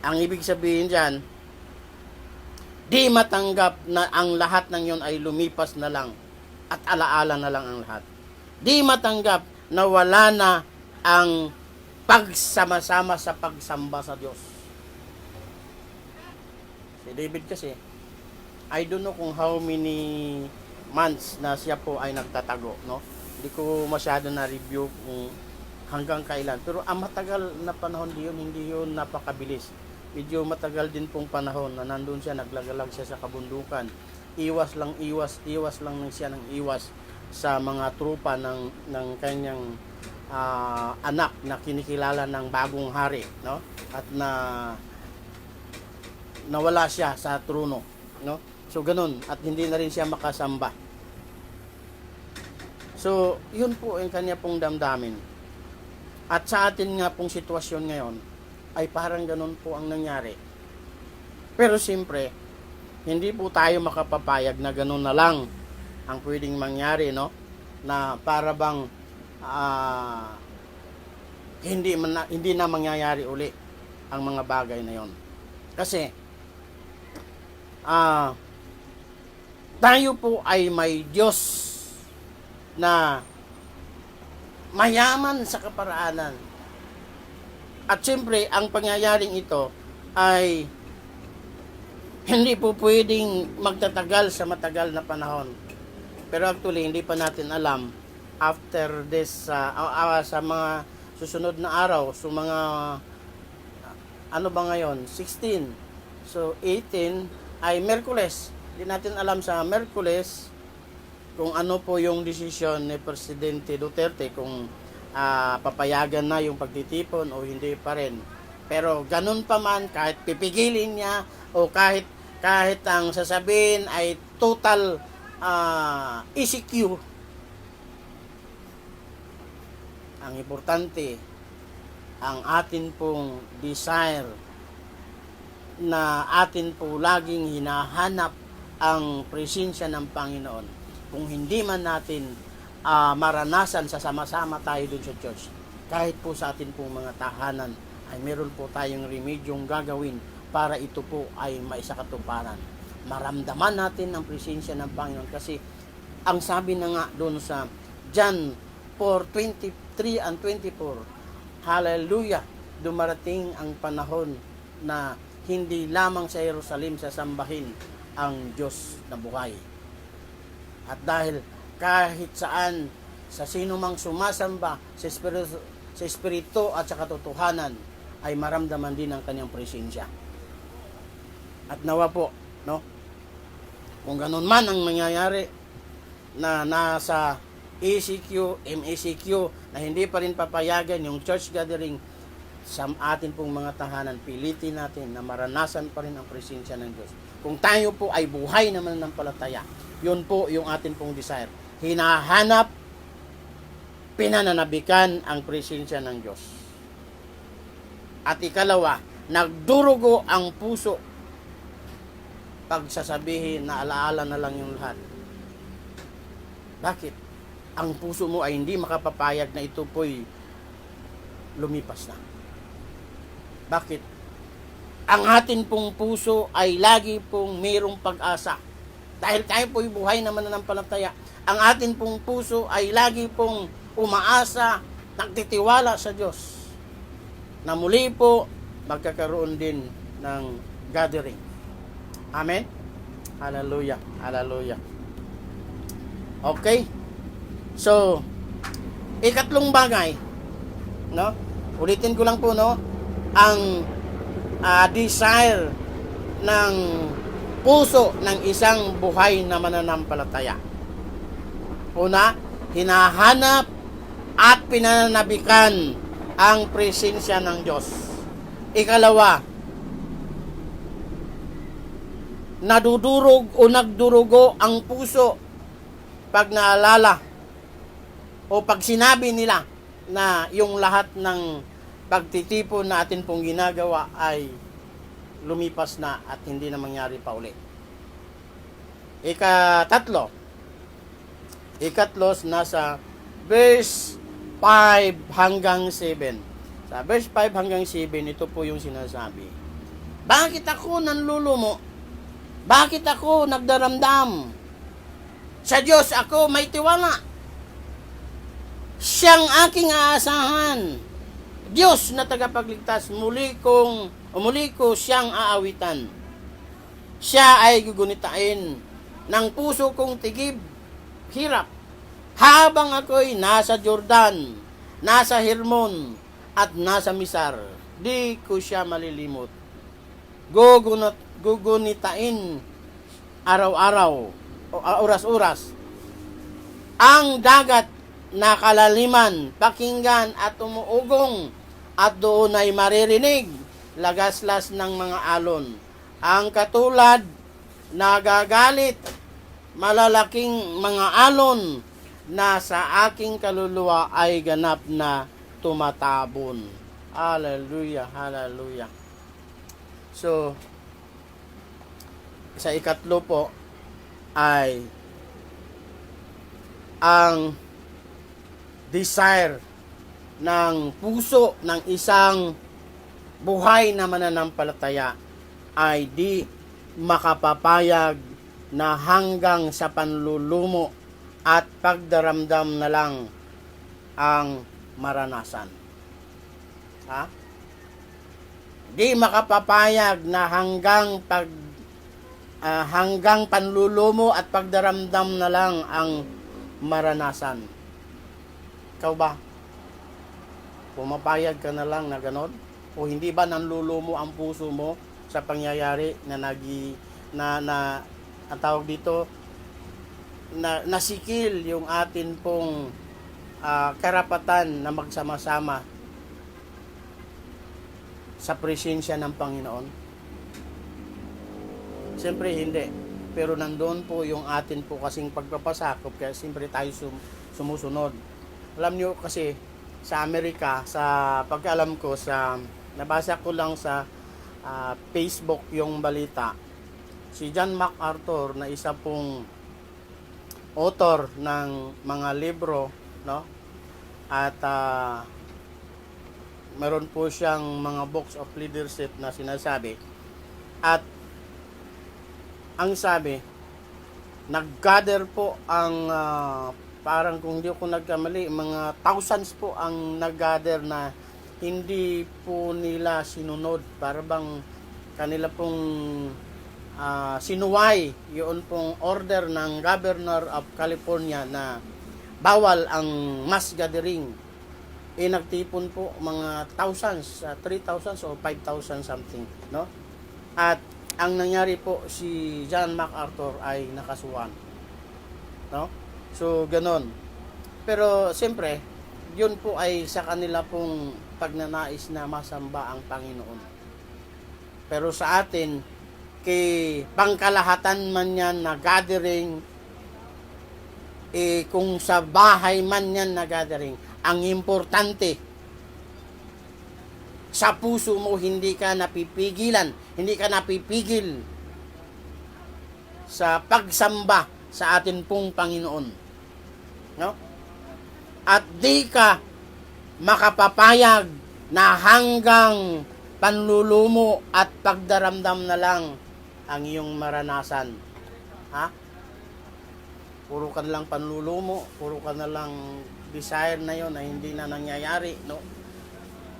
Ang ibig sabihin diyan, di matanggap na ang lahat ng yon ay lumipas na lang at alaala na lang ang lahat. Di matanggap na wala na ang pagsama-sama sa pagsamba sa Diyos. Si David kasi, I don't know kung how many months na siya po ay nagtatago, no? Hindi ko masyado na-review kung hanggang kailan. Pero ang matagal na panahon hindi yun napakabilis. Medyo matagal din pong panahon na nandun siya, naglagalag siya sa kabundukan. Iwas lang siya ng iwas sa mga trupa ng kanyang anak na kinikilala ng bagong hari, no? At nawala siya sa trono, no? So ganun, at hindi na rin siya makasamba. So yun po ang kanya pong damdamin. At sa atin nga pong sitwasyon ngayon ay parang ganun po ang nangyari. Pero siyempre, hindi po tayo makapapayag na ganun na lang ang pwedeng mangyari, no? Na para bang hindi na mangyayari uli ang mga bagay na yon. Kasi tayo po ay may Diyos na mayaman sa kaparaanan. At siyempre, ang pangyayaring ito ay hindi po pwedeng magtatagal sa matagal na panahon. Pero actually, hindi pa natin alam after this, sa mga susunod na araw, so mga, ano ba ngayon? 16. So, 18 ay Miyerkules. Hindi natin alam sa Miyerkules kung ano po yung desisyon ni Presidente Duterte, kung papayagan na yung pagtitipon o hindi pa rin. Pero ganun pa man, kahit pipigilin niya o kahit ang sasabihin ay total ECQ, ang importante, ang atin pong desire na atin po laging hinahanap ang presensya ng Panginoon. Kung hindi man natin maranasan sa sama-sama tayo dun sa church, kahit po sa atin pong mga tahanan, ay meron po tayong remedyong gagawin para ito po ay maisakatuparan. Maramdaman natin ang presensya ng Panginoon, kasi ang sabi na nga doon sa John 4:23 and 24, hallelujah, dumarating ang panahon na hindi lamang sa Jerusalem sasambahin ang Diyos na buhay. At dahil kahit saan, sa sino mang sumasamba sa Espiritu at sa katotohanan, ay maramdaman din ang kanyang presensya. At nawa po, no? Kung ganun man ang mangyayari, na nasa ECQ, MECQ na hindi pa rin papayagan yung church gathering sa atin pong mga tahanan, pilitin natin na maranasan pa rin ang presensya ng Diyos. Kung tayo po ay buhay na mananampalataya, yun po yung atin pong desire. Hinahanap, pinananabikan ang presensya ng Diyos. At ikalawa, nagdurugo ang puso pag sasabihin na alaala na lang yung lahat. Bakit? Ang puso mo ay hindi makapapayag na ito po'y lumipas na. Bakit? Ang atin pong puso ay lagi pong mayroong pag-asa. Dahil tayo po'y buhay na mananampalataya, ang atin pong puso ay lagi pong umaasa, nagtitiwala sa Diyos na muli po magkakaroon din ng gathering. Amen? Hallelujah. Hallelujah. Okay? So, ikatlong bagay, no? Ulitin ko lang po, no? Ang desire ng puso ng isang buhay na mananampalataya. Una, hinahanap at pinananabikan ang presensya ng Diyos. Ikalawa, nadudurog o nagdurugo ang puso pag naalala o pag sinabi nila na yung lahat ng pagtitipon na atin pong ginagawa ay lumipas na at hindi na mangyari pa ulit. Ikatlo, nasa verse 5 hanggang 7. Sa verse 5 hanggang 7, ito po yung sinasabi. Bakit ako nanlulumo? Bakit ako nagdaramdam? Sa Diyos ako may tiwala. Siyang aking aasahan. Diyos na tagapagligtas, muli ko siyang aawitan. Siya ay gugunitain ng puso kong tigib, hirap. Habang ako'y nasa Jordan, nasa Hermon, at nasa Misar, di ko siya malilimot. Gugunitain araw-araw, oras-oras. Ang dagat na kalaliman, pakinggan at umuugong, at doon ay maririnig lagaslas ng mga alon. Ang katulad nagagalit, malalaking mga alon na sa aking kaluluwa ay ganap na tumatabon. Hallelujah, hallelujah. So, sa ikatlo po ay ang desire ng puso ng isang buhay na mananampalataya ay di makapapayag na hanggang sa panlulumo at pagdaramdam na lang ang maranasan. Ha? Di makapapayag na hanggang panlulumo at pagdaramdam na lang ang maranasan. Ikaw ba? Pumapayag ka na lang na ganon? O hindi ba nanlulumo ang puso mo sa pangyayari na ang tawag dito, na nasikil yung atin pong karapatan na magsama-sama sa presensya ng Panginoon? Siyempre hindi. Pero nandoon po yung atin po kasing pagpapasakop, kaya siyempre tayo sumusunod. Alam nyo kasi sa Amerika, sa pagkaalam ko, nabasa ko lang sa Facebook yung balita, si John MacArthur na isa pong author ng mga libro, no? At meron po siyang mga books of leadership na sinasabi. At ang sabi, nag-gather po ang parang kung hindi ko nagkamali, mga thousands po ang nag-gather na hindi po nila sinunod. Para bang kanila pong sinuway yun pong order ng Governor of California na bawal ang mass gathering. Nagtipon po mga thousands, 3,000 o 5,000 something, no? At ang nangyari po, si John MacArthur ay nakasuhan, no? So, ganon. Pero, siyempre, yun po ay sa kanila pong pagnanais na masamba ang Panginoon. Pero sa atin, kay pangkalahatan man yan na gathering, kung sa bahay man yan na gathering, ang importante, sa puso mo hindi ka napipigilan, hindi ka napipigil sa pagsamba sa atin pong Panginoon. No? At di ka makapapayag na hanggang panlulumo at pagdaramdam na lang ang iyong maranasan. Ha? Puro ka na lang panlulumo, puro ka na lang desire na yon na hindi na nangyayari, no?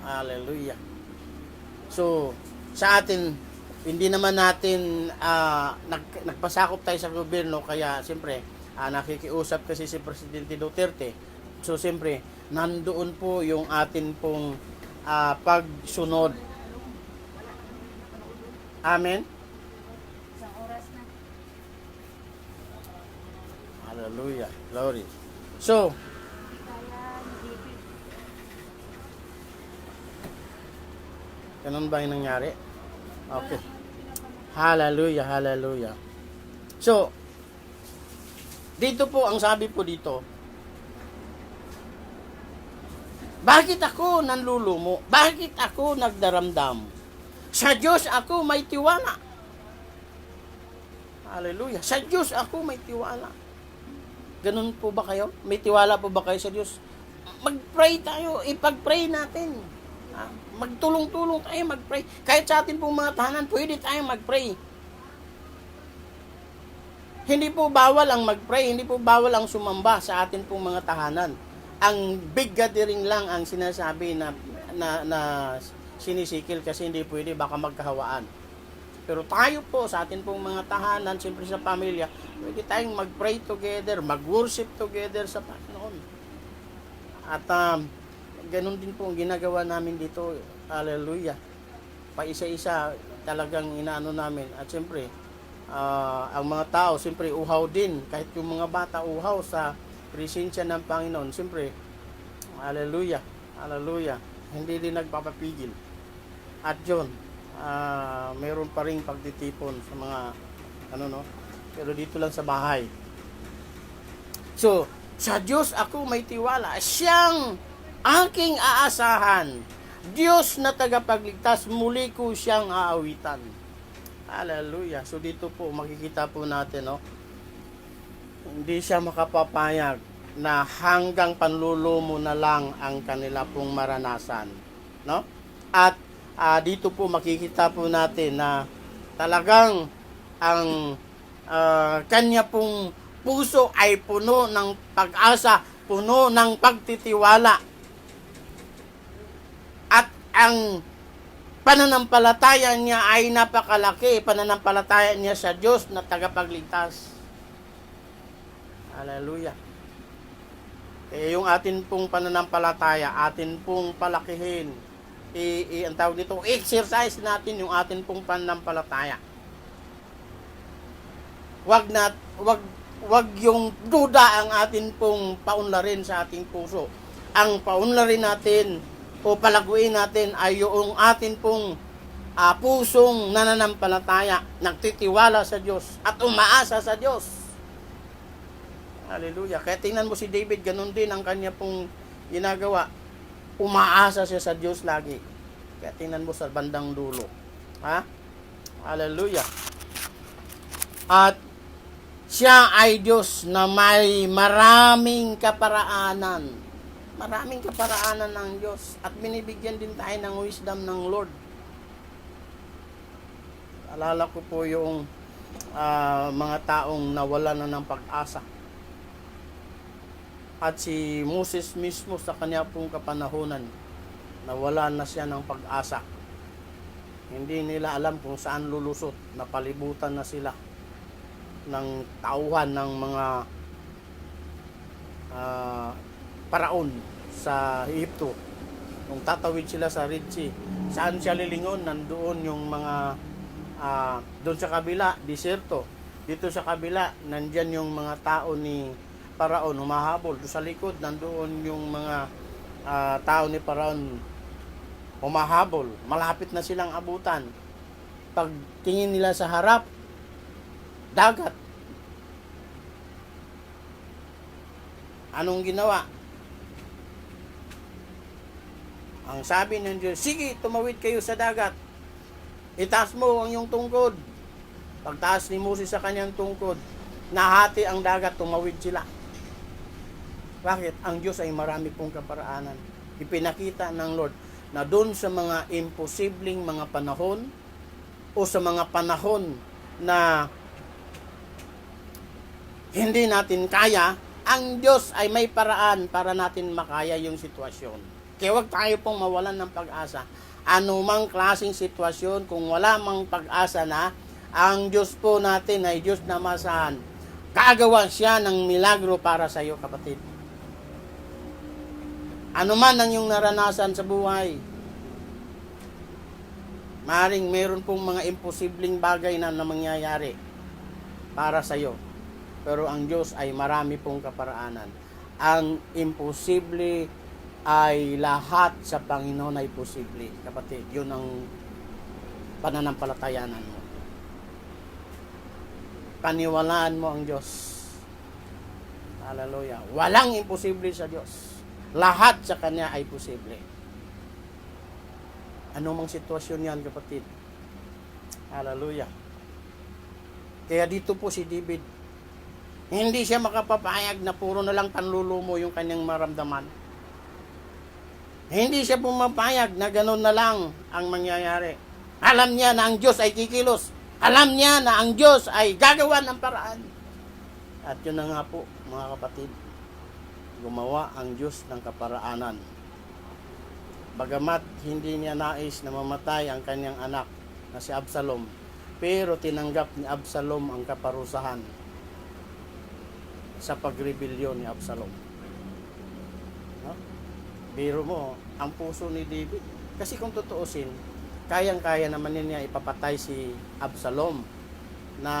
Hallelujah. So, sa atin, hindi naman natin nagpasakop tayo sa gobyerno, kaya siyempre, nakikiusap kasi si Presidente Duterte. So, siyempre, nandoon po yung atin pong pagsunod. Amen? Isang oras na. Hallelujah. Glory. So, Kaya hindi. ganun ba yung nangyari? Okay. Hallelujah, hallelujah. So, dito po, ang sabi po dito, bakit ako nanlulumo? Bakit ako nagdaramdam? Sa Diyos ako may tiwala. Hallelujah. Sa Diyos ako may tiwala. Ganun po ba kayo? May tiwala po ba kayo sa Diyos? Mag-pray tayo. Ipag-pray natin. Magtulong-tulong tayo mag-pray. Kahit sa atin pong mga tahanan, pwede tayong mag-pray. Hindi po bawal ang mag-pray. Hindi po bawal ang sumamba sa atin pong mga tahanan. Ang big gathering lang ang sinasabi na sinisikil kasi hindi pwede, baka magkahawaan. Pero tayo po sa atin pong mga tahanan, siyempre sa pamilya, pwede tayong mag-pray together, mag-worship together sa Panginoon. At ganun din po ang ginagawa namin dito. Hallelujah. Pa isa-isa talagang inaano namin. At siyempre, ang mga tao, siyempre uhaw din. Kahit yung mga bata uhaw sa presensya ng Panginoon. Siyempre, hallelujah. Hallelujah. Hindi din nagpapapigil. At yun, mayroon pa rin pagtitipon sa mga pero dito lang sa bahay. So, sa Diyos ako may tiwala. Siyang aking aasahan. Diyos na tagapagligtas, muli ko siyang aawitan. Hallelujah. So dito po makikita po natin, hindi siya makapapayag na hanggang panlulumo na lang ang kanila pong maranasan, no? At dito po makikita po natin na talagang ang kanya pong puso ay puno ng pag-asa, puno ng pagtitiwala. At ang pananampalataya niya ay napakalaki, pananampalataya niya sa Diyos na tagapagligtas. Hallelujah. Yung atin pong pananampalataya, atin pong palakihin. Ang tawag dito, exercise natin yung atin pong pananampalataya. Wag yung duda ang atin pong paunlarin sa ating puso. Ang paunlarin natin o palaguin natin ay yung atin pong pusong nananampalataya, nagtitiwala sa Diyos at umaasa sa Diyos. Hallelujah. Kaya tingnan mo si David, ganun din ang kanya pong ginagawa. Umaasa siya sa Diyos lagi. Kaya tingnan mo sa bandang dulo. Ha? Hallelujah. At siya ay Diyos na may maraming kaparaanan. Maraming kaparaanan ng Diyos. At binibigyan din tayo ng wisdom ng Lord. Alala ko po yung mga taong nawala na ng pag-asa. At si Moses mismo sa kanya pong kapanahunan, nawala na siya ng pag-asa. Hindi nila alam kung saan lulusot. Napalibutan na sila ng tauhan ng mga paraon sa Egypto. Kung tatawid sila sa Red Sea, saan siya lilingon? Nandoon yung mga doon sa kabila, diserto. Dito sa kabila, nandyan yung mga tao ni Paraon, humahabol. Doon sa likod, nandoon yung mga tao ni Paraon, humahabol. Malapit na silang abutan. Pag tingin nila sa harap, dagat. Anong ginawa? Ang sabi ng Diyos, sige, tumawid kayo sa dagat. Itaas mo ang iyong tungkod. Pagtaas ni Moses sa kanyang tungkod, nahati ang dagat, tumawid sila. Bakit? Ang Diyos ay marami pong kaparaanan. Ipinakita ng Lord na doon sa mga imposibleng mga panahon o sa mga panahon na hindi natin kaya, ang Diyos ay may paraan para natin makaya yung sitwasyon. Kaya huwag tayo pong mawalan ng pag-asa. Ano mang klaseng sitwasyon, kung wala mang pag-asa na, ang Diyos po natin ay Diyos na masahan. Gagawa siya ng milagro para sa iyo, kapatid. Ano man ang iyong naranasan sa buhay, maring meron pong mga imposibleng bagay na mangyayari para sa iyo. Pero ang Diyos ay marami pong kaparaanan. Ang imposible ay lahat sa Panginoon ay posible. Kapatid, yun ang pananampalatayanan mo. Paniwalaan mo ang Diyos. Hallelujah. Walang imposible sa Diyos. Lahat sa Kanya ay posible. Ano mang sitwasyon yan, kapatid. Hallelujah. Kaya dito po si David, hindi siya makapapayag na puro na lang panlulumo yung kanyang maramdaman. Hindi siya pumapayag na gano'n na lang ang mangyayari. Alam niya na ang Diyos ay kikilos. Alam niya na ang Diyos ay gagawa ng paraan. At yun na nga po, mga kapatid, gumawa ang Diyos ng kaparaanan. Bagamat hindi niya nais na mamatay ang kanyang anak na si Absalom, pero tinanggap ni Absalom ang kaparusahan sa pagrebelyon ni Absalom. No? Biro mo, ang puso ni David. Kasi kung tutuusin, kayang-kaya naman niya ipapatay si Absalom na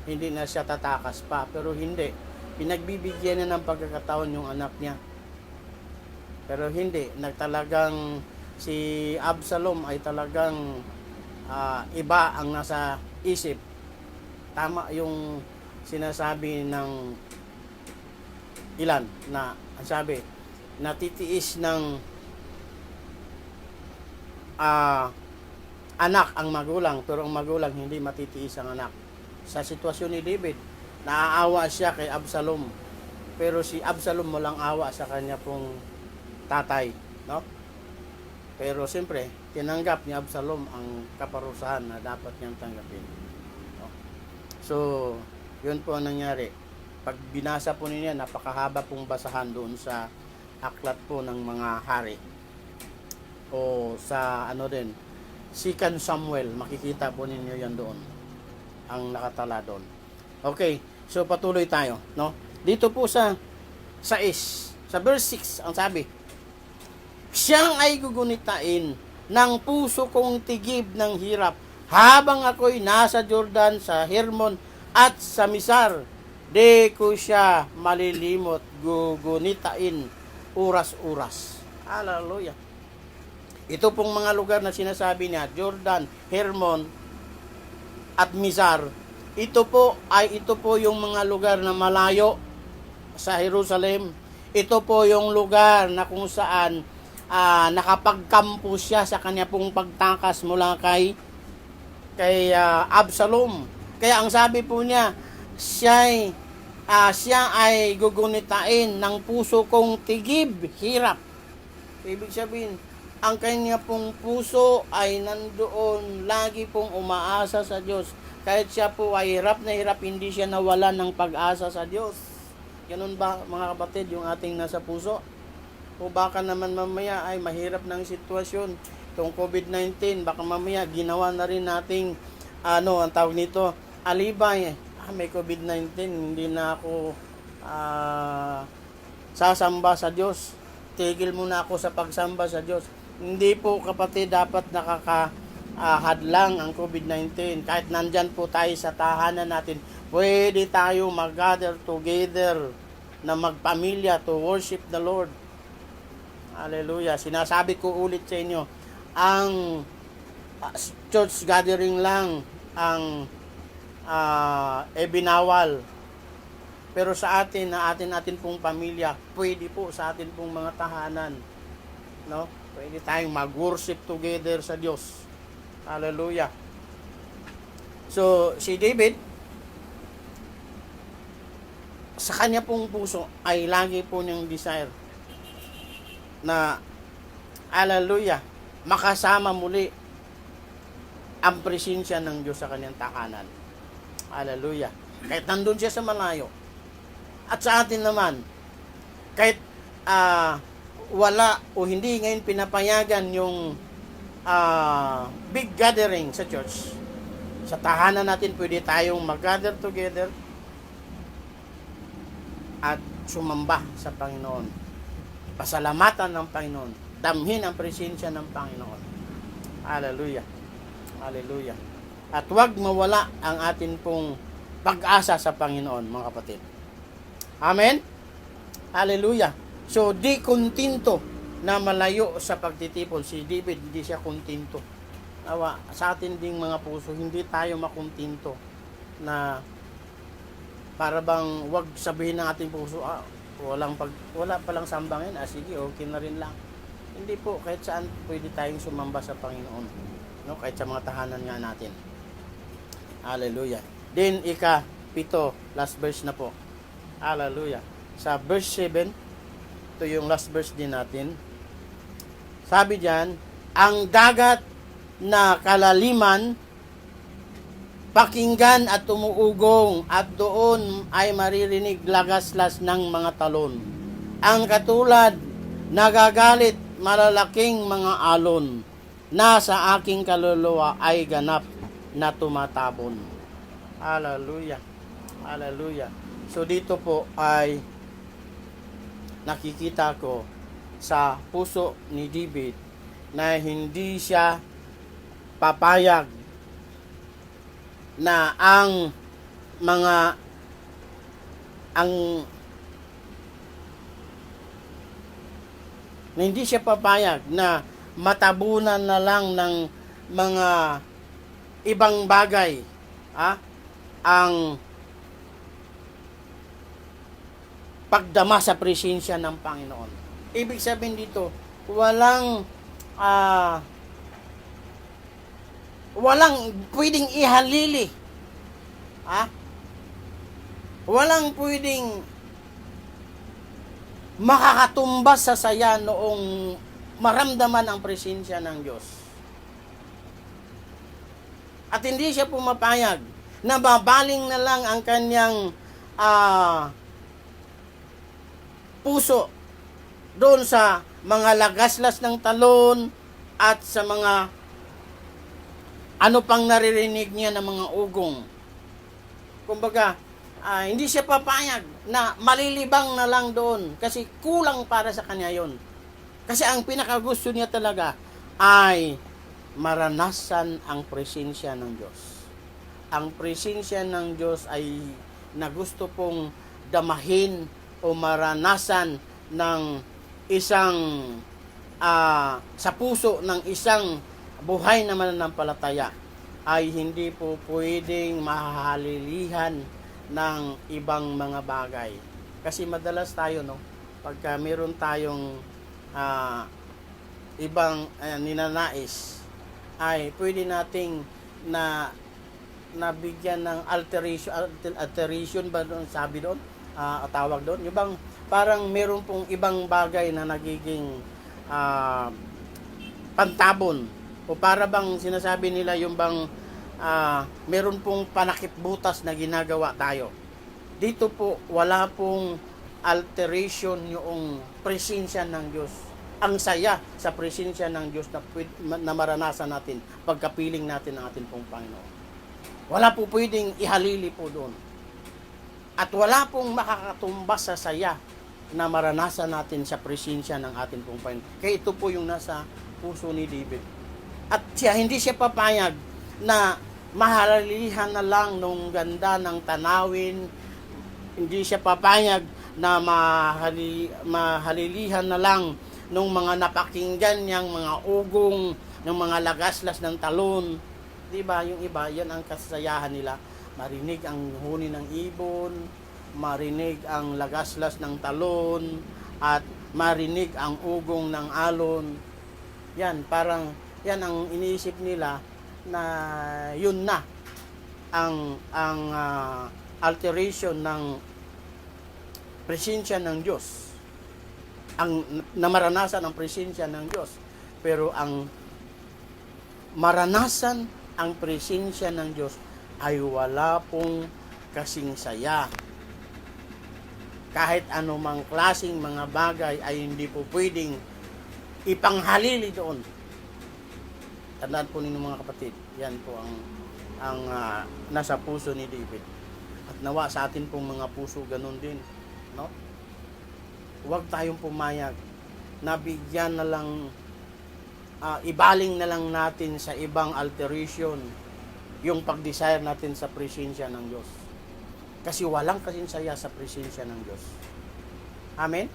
hindi na siya tatakas pa. Pero hindi. Pinagbibigyan niya ng pagkakataon yung anak niya. Pero hindi. Nagtalagang si Absalom ay talagang iba ang nasa isip. Tama yung sinasabi ng ilan na ang sabi, natitiis ng anak ang magulang, pero ang magulang hindi matitiis ang anak. Sa sitwasyon ni David, naaawa siya kay Absalom, pero si Absalom walang awa sa kanya pong tatay, no? Pero siyempre, tinanggap ni Absalom ang kaparusahan na dapat niyang tanggapin, no? So, yun po ang nangyari. Pag binasa po ninyo, napakahaba pong basahan doon sa aklat po ng mga hari. O sa ano din, 2 Samuel, makikita po ninyo yan doon. Ang nakatala doon. Okay, so patuloy tayo, no? Dito po sa 6, sa verse 6, ang sabi, siyang ay gugunitain ng puso kong tigib ng hirap habang ako'y nasa Jordan, sa Hermon at sa Misar. Di ko siya malilimot, gugunitain oras-oras. Hallelujah. Ito pong mga lugar na sinasabi niya, Jordan, Hermon, at Misar. Ito po yung mga lugar na malayo sa Jerusalem. Ito po yung lugar na kung saan nakapagkampo siya sa kanya pong pagtakas mula kay Absalom. Kaya ang sabi po niya, siya ay gugunitain ng puso kong tigib, hirap. Ibig sabihin, ang kanya pong puso ay nandoon, lagi pong umaasa sa Diyos. Kahit siya po ay hirap na hirap, hindi siya nawalan ng pag-asa sa Diyos. Ganun ba, mga kapatid, yung ating nasa puso? O baka naman mamaya ay mahirap ng sitwasyon. Itong COVID-19, baka mamaya ginawa na rin nating, ang tawag nito, alibay. May COVID-19, hindi na ako sasamba sa Diyos. Tigil muna ako sa pagsamba sa Diyos. Hindi po, kapatid, dapat nakakahadlang ang COVID-19. Kahit nandyan po tayo sa tahanan natin, pwede tayo mag-gather together na magpamilya to worship the Lord. Hallelujah. Sinasabi ko ulit sa inyo, ang church gathering lang ang binawal. Pero sa atin, na atin pong pamilya, pwede po sa atin pong mga tahanan. No? Pwede tayong mag-worship together sa Diyos. Hallelujah. So, si David, sa kanya pong puso ay lagi po niyang desire na, hallelujah, makasama muli ang presensya ng Diyos sa kanyang takanan. Hallelujah. Kahit nandun siya sa malayo. At sa atin naman, kahit wala o hindi ngayon pinapayagan yung big gathering sa church, sa tahanan natin pwede tayong mag-gather together at sumamba sa Panginoon. Pasalamatan ng Panginoon. Damhin ang presensya ng Panginoon. Hallelujah. Hallelujah. At huwag mawala ang atin pong pag-asa sa Panginoon, mga kapatid. Amen? Hallelujah. So, di kontento na malayo sa pagtitipon. Si David, hindi siya kontento. Awa, sa atin ding mga puso, hindi tayo makontento na para bang wag sabihin ng ating puso, wala palang sambangin, sige, okay na rin lang. Hindi po, kahit saan pwede tayong sumamba sa Panginoon. No? Kahit sa mga tahanan nga natin. Hallelujah. Then, ika-7, last verse na po. Hallelujah. Sa verse 7, ito yung last verse din natin. Sabi diyan, ang dagat na kalaliman, pakinggan at umuugong, at doon ay maririnig lagaslas ng mga talon. Ang katulad, nagagalit malalaking mga alon, na sa aking kaluluwa ay ganap na tumatabon. Hallelujah. Hallelujah. So dito po ay nakikita ko sa puso ni David na hindi siya papayag na hindi siya papayag na matabunan na lang ng mga ibang bagay ang pagdama sa presensya ng Panginoon. Ibig sabihin dito, walang pwedeng ihalili. Walang pwedeng makakatumbas sa saya noong maramdaman ang presensya ng Diyos. At hindi siya pumapayag na babaling na lang ang kanyang puso doon sa mga lagaslas ng talon at sa mga ano pang naririnig niya ng mga ugong. Kumbaga, hindi siya papayag na malilibang na lang doon kasi kulang para sa kanya yon. Kasi ang pinakagusto niya talaga ay maranasan ang presensya ng Diyos. Ang presensya ng Diyos ay na gusto pong damahin o maranasan ng isang sa puso ng isang buhay na mananampalataya ay hindi po pwedeng mahalilihan ng ibang mga bagay. Kasi madalas tayo, pagka meron tayong ibang ninanais, ay pwede nating nabigyan ng alteration ba doon, sabi doon, tawag doon, yung bang parang meron pong ibang bagay na nagiging pantabon, o para bang sinasabi nila yung bang meron pong panakip butas na ginagawa tayo. Dito po wala pong alteration yung presensya ng Diyos. Ang saya sa presensya ng Diyos na maranasan natin pagkapiling natin ng ating pong Panginoon. Wala po pwedeng ihalili po doon. At wala pong makakatumbas sa saya na maranasan natin sa presensya ng ating pong Panginoon. Kaya ito po yung nasa puso ni David. At hindi siya papayag na mahalalihan na lang nung ganda ng tanawin. Hindi siya papayag na mahalilihan na lang nung mga napakinggan niyang mga ugong ng mga lagaslas ng talon. Diba? Yung iba, yan ang kasayahan nila. Marinig ang huni ng ibon, marinig ang lagaslas ng talon, at marinig ang ugong ng alon. Yan, parang yan ang iniisip nila na yun na ang alteration ng presensya ng Diyos. Ang namaranasan ang presensya ng Diyos. Pero ang maranasan ang presensya ng Diyos ay wala pong kasing saya. Kahit anumang klaseng mga bagay ay hindi po pwedeng ipanghalili doon. Tandaan po ninyo mga kapatid, yan po ang nasa puso ni David. At nawa sa atin pong mga puso ganun din, no? Huwag tayong pumayag na bigyan na lang, ibaling na lang natin sa ibang alteration yung pag-desire natin sa presensya ng Diyos. Kasi walang kasinsaya sa presensya ng Diyos. Amen?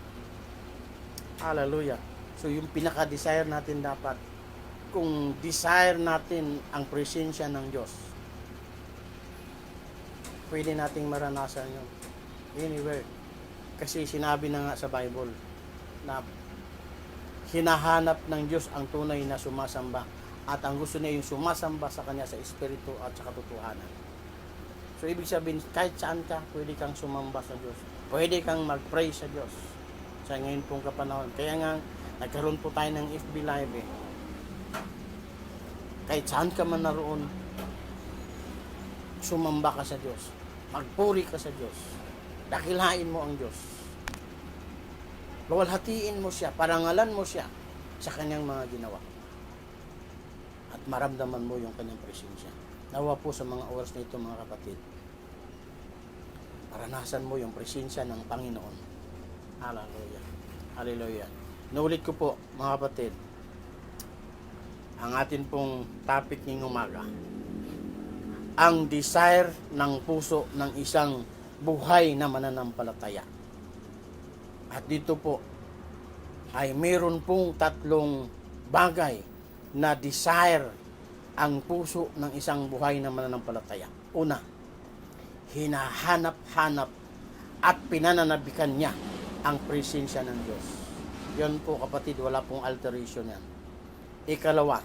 Hallelujah. So yung pinaka-desire natin dapat, kung desire natin ang presensya ng Diyos, pwede nating maranasan yun. Anywhere. Kasi sinabi na nga sa Bible na hinahanap ng Diyos ang tunay na sumasamba, at ang gusto niya yung sumasamba sa Kanya sa Espiritu at sa katotohanan. So ibig sabihin, kahit saan ka, pwede kang sumamba sa Diyos. Pwede kang mag-pray sa Diyos sa ngayon pong kapanahon. Kaya nga, nagkaroon po tayo ng FB Live eh. Kahit saan ka man naroon, sumamba ka sa Diyos. Magpuri ka sa Diyos. Dakilain mo ang Diyos. Luwalhatiin mo siya, parangalan mo siya sa kanyang mga ginawa. At maramdaman mo yung kanyang presensya. Nawa po sa mga oras na ito mga kapatid, maranasan mo yung presensya ng Panginoon. Hallelujah. Hallelujah. Naulit ko po mga kapatid, ang atin pong topic ngayong umaga, ang desire ng puso ng isang buhay na mananampalataya. At dito po ay meron pong tatlong bagay na desire ang puso ng isang buhay na mananampalataya. Una, hinahanap-hanap at pinananabikan niya ang presensya ng Diyos. Yan po kapatid, wala pong alteration yan. Ikalawa,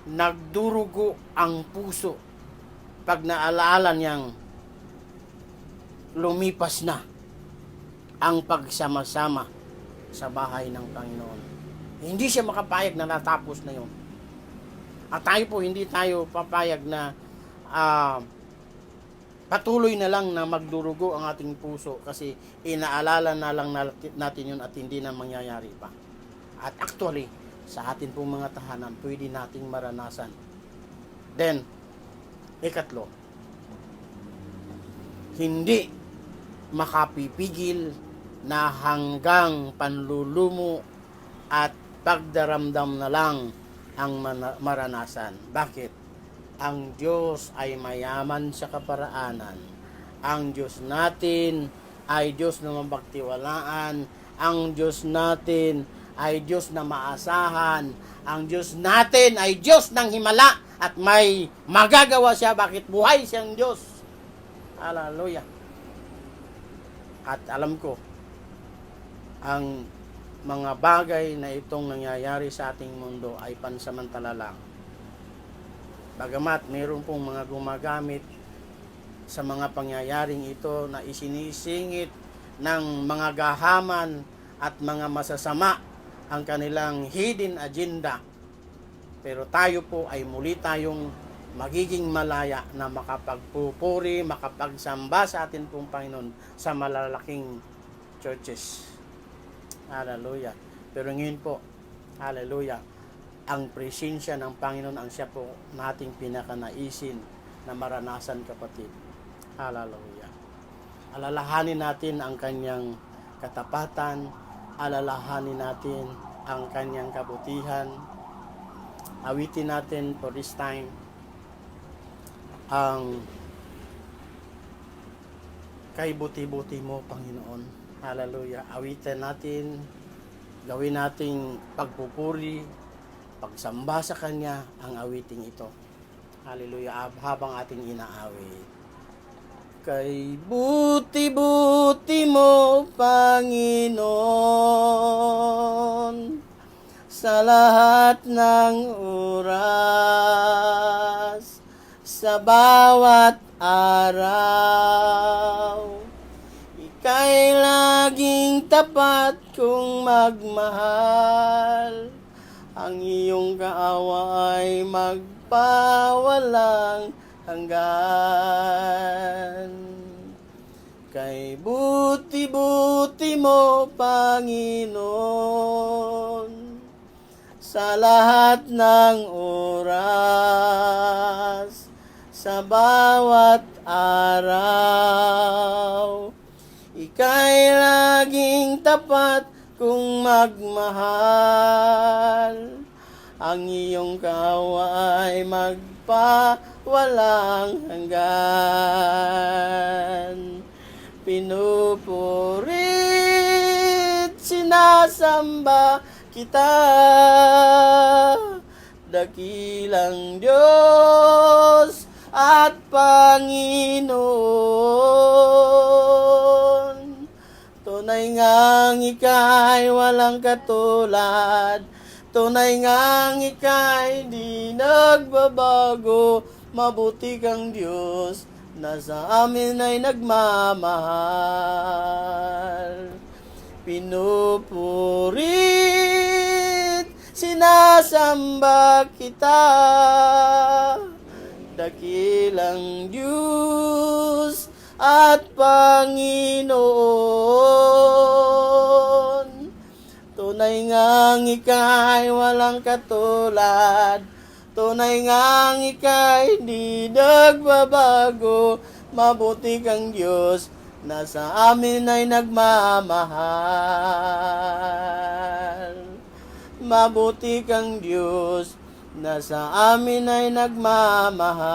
nagdurugo ang puso pag naalaala niyang lumipas na ang pagsama-sama sa bahay ng Panginoon. Hindi siya makapayag na natapos na yun. At tayo po, hindi tayo papayag na patuloy na lang na magdurugo ang ating puso kasi inaalala na lang natin yun at hindi na mangyayari pa. At actually, sa atin pong mga tahanan, pwede nating maranasan. Then, ikatlo, hindi makapipigil na hanggang panlulumo at pagdaramdam na lang ang maranasan. Bakit? Ang Diyos ay mayaman sa kaparaanan. Ang Diyos natin ay Diyos na mapagtiwalaan. Ang Diyos natin ay Diyos na maasahan. Ang Diyos natin ay Diyos ng himala at may magagawa siya. Bakit? Buhay siyang Diyos. Hallelujah. At alam ko, ang mga bagay na itong nangyayari sa ating mundo ay pansamantala lang. Bagamat mayroon pong mga gumagamit sa mga pangyayaring ito na isinisingit ng mga gahaman at mga masasama ang kanilang hidden agenda. Pero tayo po ay muli tayong magiging malaya na makapagpupuri, makapagsamba sa atin pong Panginoon sa malalaking churches. Hallelujah. Pero ngayon po, hallelujah, ang presensya ng Panginoon ang siya po nating pinakanaisin na maranasan kapatid. Hallelujah. Alalahanin natin ang kanyang katapatan, alalahanin natin ang kanyang kabutihan. Awitin natin for this time ang kay buti-buti mo, Panginoon. Hallelujah. Awitin natin, gawin nating pagpupuri, pagsamba sa Kanya ang awiting ito. Hallelujah. Habang ating inaawit. Kay buti-buti mo, Panginoon, sa lahat ng oras, sa bawat araw. Ika'y laging tapat kong magmahal. Ang iyong kaawa ay magpawalang hanggan. Kay buti-buti mo, Panginoon, sa lahat ng oras, sa bawat araw. Ika'y laging tapat kung magmahal. Ang iyong kaawa ay magpawalang hanggan. Pinupurit, sinasamba kita, dakilang Diyos at Panginoon. Tunay ngang ika'y walang katulad, tunay ngang ika'y di nagbabago. Mabuti kang Diyos na sa amin ay nagmamahal. Pinupurit, sinasamba kita, dakilang Diyos at Panginoon. Tunay ngang ika'y walang katulad, tunay ngang ika'y di nagbabago. Mabuti kang Diyos na sa amin ay nagmamahal. Mabuti kang Diyos na sa amin ay nagmamahal.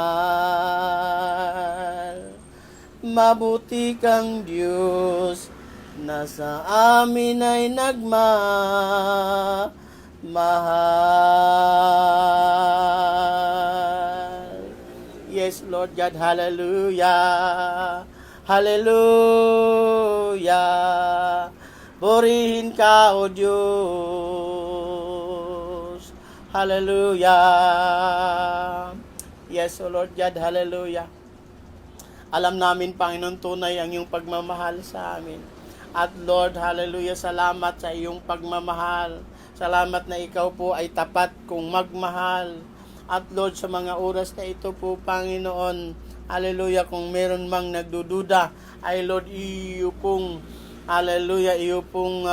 Mabuti kang Diyos na sa amin ay nagmamahal. Yes, Lord God, hallelujah. Hallelujah. Purihin ka, O Diyos. Hallelujah. Yes, O Lord God, hallelujah. Alam namin, Panginoon, tunay ang iyong pagmamahal sa amin. At Lord, hallelujah, salamat sa iyong pagmamahal. Salamat na ikaw po ay tapat kung magmahal. At Lord, sa mga oras na ito po, Panginoon, hallelujah, kung meron mang nagdududa, ay Lord, iyo pong, hallelujah, iyo pong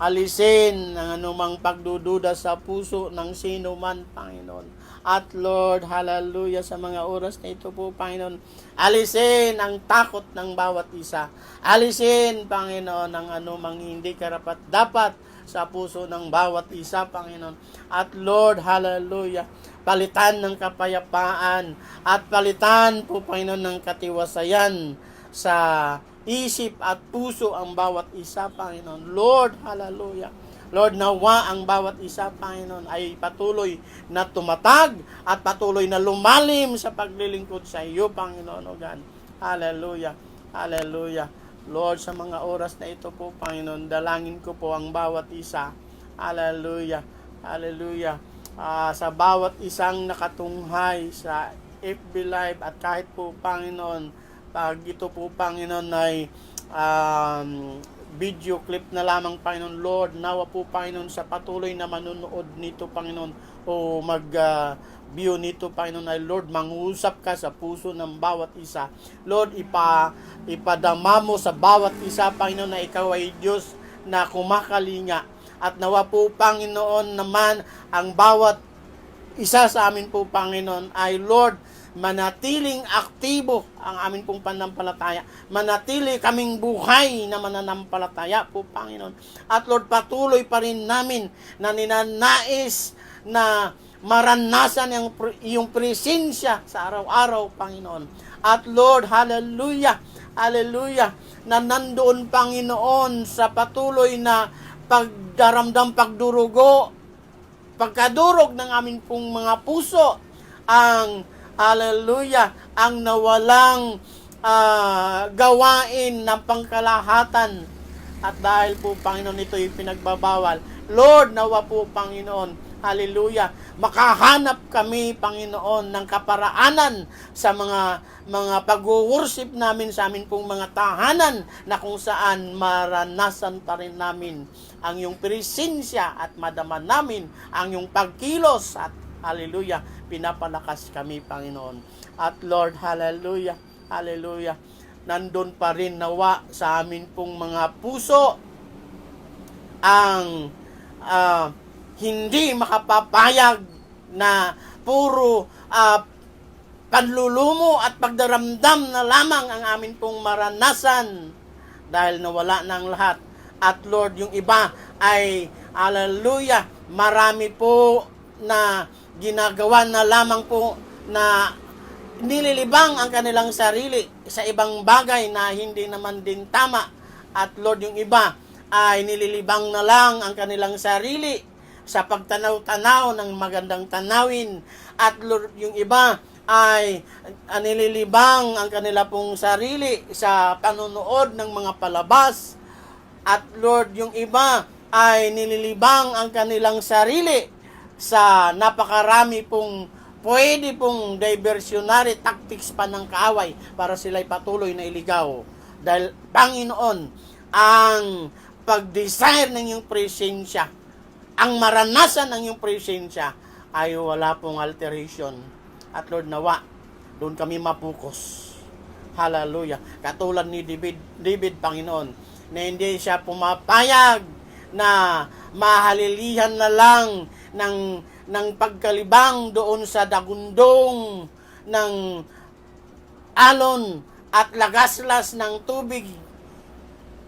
alisin ang anumang pagdududa sa puso ng sino man, Panginoon. At Lord, hallelujah, sa mga oras na ito po, Panginoon, alisin ang takot ng bawat isa. Alisin, Panginoon, ang anumang hindi karapat-dapat sa puso ng bawat isa, Panginoon. At Lord, hallelujah, palitan ng kapayapaan at palitan po, Panginoon, ng katiwasayan sa isip at puso ang bawat isa, Panginoon. Lord, hallelujah. Lord, nawa ang bawat isa, Panginoon, ay patuloy na tumatag at patuloy na lumalim sa paglilingkod sa iyo, Panginoon, O God. Hallelujah. Hallelujah. Lord, sa mga oras na ito po, Panginoon, dalangin ko po ang bawat isa. Hallelujah. Hallelujah. Sa bawat isang nakatunghay sa FB Live at kahit po, Panginoon, pag ito po, Panginoon, ay video clip na lamang, Panginoon, Lord, nawa po, Panginoon, sa patuloy na manunood nito, Panginoon, o mag-view nito, Panginoon, ay Lord, mangusap ka sa puso ng bawat isa. Lord, ipadama mo sa bawat isa, Panginoon, na ikaw ay Diyos na kumakalinga. At nawa po, Panginoon, naman ang bawat isa sa amin po, Panginoon, ay Lord, manatiling aktibo ang amin pong pananampalataya. Manatili kaming buhay na mananampalataya po, Panginoon. At Lord, patuloy pa rin namin na ninanais na maranasan iyong presensya sa araw-araw, Panginoon. At Lord, hallelujah, hallelujah, na nandoon, Panginoon, sa patuloy na pagdaramdam, pagdurugo, pagkadurog ng amin pong mga puso, ang, hallelujah, ang nawalang gawain ng pangkalahatan. At dahil po, Panginoon, ito'y pinagbabawal, Lord, nawa po, Panginoon, hallelujah, makahanap kami, Panginoon, ng kaparaanan sa mga pag-worship namin sa amin pong mga tahanan, na kung saan maranasan pa rin namin ang iyong presensya at madama namin ang iyong pagkilos. At hallelujah, pinapalakas kami, Panginoon. At Lord, hallelujah, hallelujah, nandun pa rin nawa sa amin pong mga puso ang hindi makapapayag na puro panlulumo at pagdaramdam na lamang ang amin pong maranasan, dahil nawala na ang lahat. At Lord, yung iba ay, hallelujah, marami po na ginagawa na lamang po na nililibang ang kanilang sarili sa ibang bagay na hindi naman din tama. At Lord, yung iba ay nililibang na lang ang kanilang sarili sa pagtanaw-tanaw ng magandang tanawin. At Lord, yung iba ay nililibang ang kanila pong sarili sa panonood ng mga palabas. At Lord, yung iba ay nililibang ang kanilang sarili sa napakarami pong pwede pong diversionary tactics pa ng kaaway para sila'y patuloy na iligaw. Dahil, Panginoon, ang pag-desire ng iyong presensya, ang maranasan ng iyong presensya, ay wala pong alteration. At Lord, nawa, doon kami mapukus. Hallelujah. Katulad ni David, Panginoon, na hindi siya pumapayag na mahalilihan na lang ng pagkalibang doon sa dagundong ng alon at lagaslas ng tubig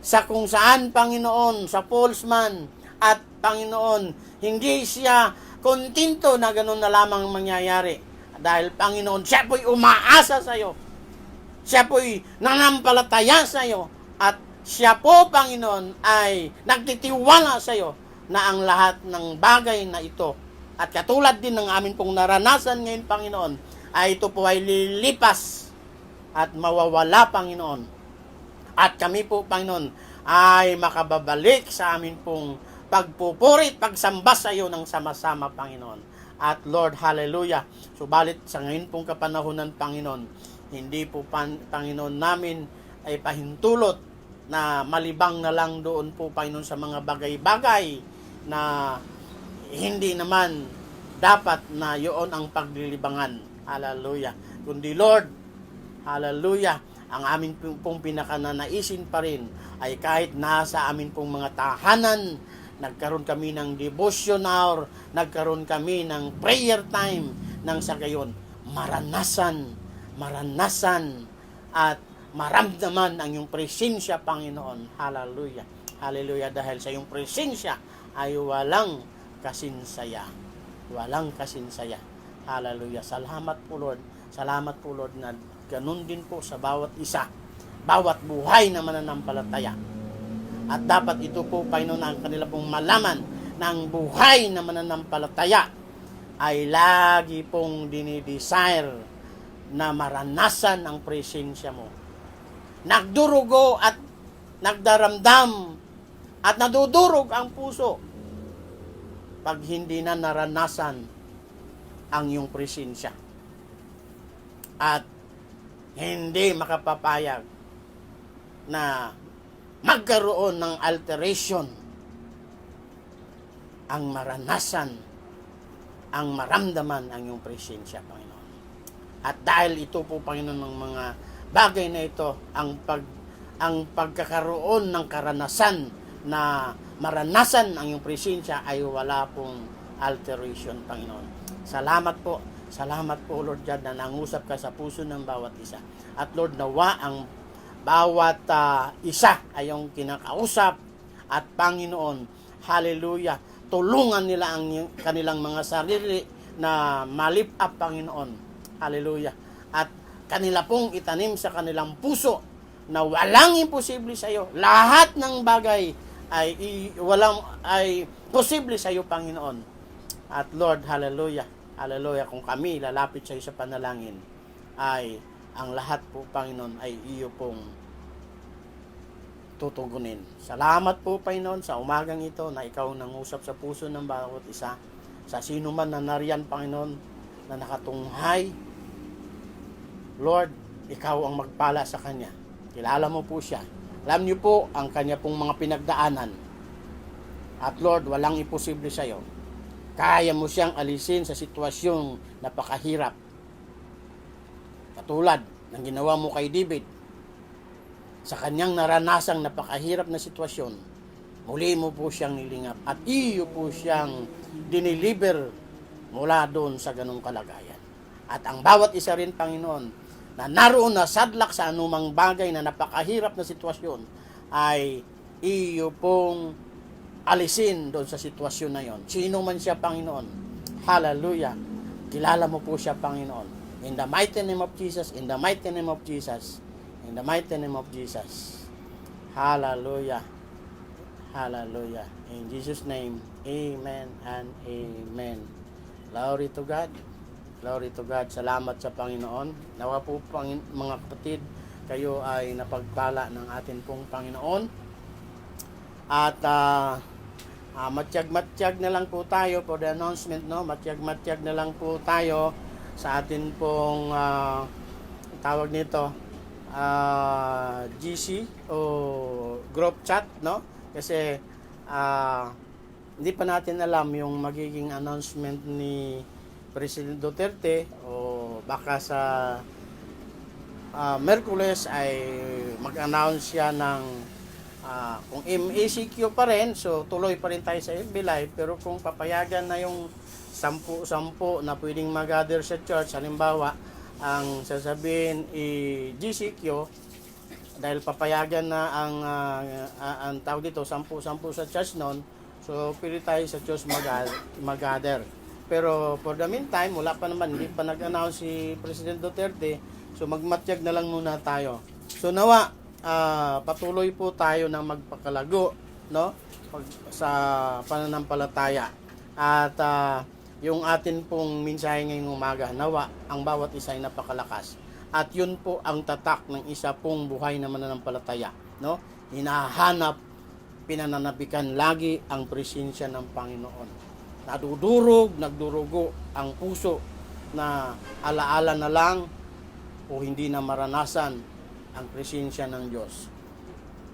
sa kung saan, Panginoon, sa Polsman. At Panginoon, hindi siya kontento na ganun na lamang mangyayari. Dahil, Panginoon, siya po'y umaasa sa iyo. Siya po'y nanampalataya sa iyo. At siya po, Panginoon, ay nagtitiwala sa iyo na ang lahat ng bagay na ito, at katulad din ng amin pong naranasan ngayon, Panginoon, ay ito po ay lilipas at mawawala, Panginoon. At kami po, Panginoon, ay makababalik sa amin pong pagpupurit, pagsamba sa iyo ng sama-sama, Panginoon. At Lord, hallelujah, subalit sa ngayon pong kapanahunan, Panginoon, hindi po, Panginoon, namin ay pahintulot na malibang na lang doon po, Panginoon, sa mga bagay-bagay na hindi naman dapat na yun ang paglilibangan. Hallelujah. Kundi Lord, hallelujah, ang amin pong pinakananaisin pa rin ay kahit nasa amin pong mga tahanan, nagkaroon kami ng devotion hour, nagkaroon kami ng prayer time, nang sa gayon, maranasan at maramdaman ang iyong presensya, Panginoon. Hallelujah. Hallelujah. Dahil sa iyong presensya ay walang kasinsaya. Walang kasinsaya. Hallelujah. Salamat po, Lord. Salamat po, Lord, na ganun din po sa bawat isa. Bawat buhay na mananampalataya. At dapat ito po, Panginoon, ang kanila pong malaman na ang buhay na mananampalataya ay lagi pong dinidesire na maranasan ang presensya mo. Nagdurugo at nagdaramdam at nadudurog ang puso pag hindi na naranasan ang iyong presensya. At hindi makapapayag na magkaroon ng alteration ang maranasan, ang maramdaman ang iyong presensya, Panginoon. At dahil ito po, Panginoon, ng mga bagay na ito, ang pagkakaroon ng karanasan na maranasan ang iyong presensya ay wala pong alteration, Panginoon. Salamat po, Lord God, na nangusap ka sa puso ng bawat isa. At Lord, nawa ang bawat isa ay iyong kinakausap. At Panginoon, hallelujah, tulungan nila ang kanilang mga sarili na ma-lift up, Panginoon. Hallelujah. At kanila pong itanim sa kanilang puso na walang imposible sa iyo. Lahat ng bagay ay posible sa iyo, Panginoon. At Lord, hallelujah, hallelujah, kung kami lalapit sa iyo sa panalangin, ay ang lahat po, Panginoon, ay iyo pong tutugunin. Salamat po, Panginoon, sa umagang ito na ikaw nangusap sa puso ng bawat isa. Sa sino man na nariyan, Panginoon, na nakatunghay, Lord, ikaw ang magpala sa kanya. Kilala mo po siya. Alam niyo po ang kanya pong mga pinagdaanan. At Lord, walang imposible sa iyo. Kaya mo siyang alisin sa sitwasyong napakahirap. Katulad ng ginawa mo kay David. Sa kanyang naranasang napakahirap na sitwasyon, muli mo po siyang nilingap at iyo po siyang diniliber mula doon sa ganong kalagayan. At ang bawat isa rin, Panginoon, na naroon na sadlak sa anumang bagay na napakahirap na sitwasyon, ay iyo pong alisin doon sa sitwasyon na yon. Sino man siya, Panginoon. Hallelujah. Kilala mo po siya, Panginoon. In the mighty name of Jesus, in the mighty name of Jesus, in the mighty name of Jesus. Hallelujah. Hallelujah. In Jesus' name, amen and amen. Glory to God. Glory to God. Salamat sa Panginoon. Nawa po, mga kapatid, kayo ay napagpala ng atin pong Panginoon. At matiyag-matiyag na lang po tayo for the announcement, no? Matiyag-matiyag na lang po tayo sa atin pong tawag nito, GC o group chat, no? Kasi hindi pa natin alam yung magiging announcement ni President Duterte, o baka sa Merkules ay mag-announce siya ng kung MECQ pa rin, so tuloy pa rin tayo sa FB Live. Pero kung papayagan na yung 10 na pwedeng mag-gather sa church, halimbawa ang sasabihin GCQ, dahil papayagan na ang tawag dito 10 sa church noon, so pwede tayo sa church mag-gather. Pero for the meantime, wala pa naman, hindi pa nag-announce si President Duterte, so magmatyag na lang muna tayo. So nawa patuloy po tayo na magpakalago, no, sa pananampalataya. At yung atin pong mensahe ngayong umaga, nawa ang bawat isa ay napakalakas. At yun po ang tatak ng isa pong buhay na mananampalataya, no? Hinahanap, pinananabikan lagi ang presensya ng Panginoon. Nagdurugo ang puso na alaala na lang o hindi na maranasan ang presensya ng Diyos.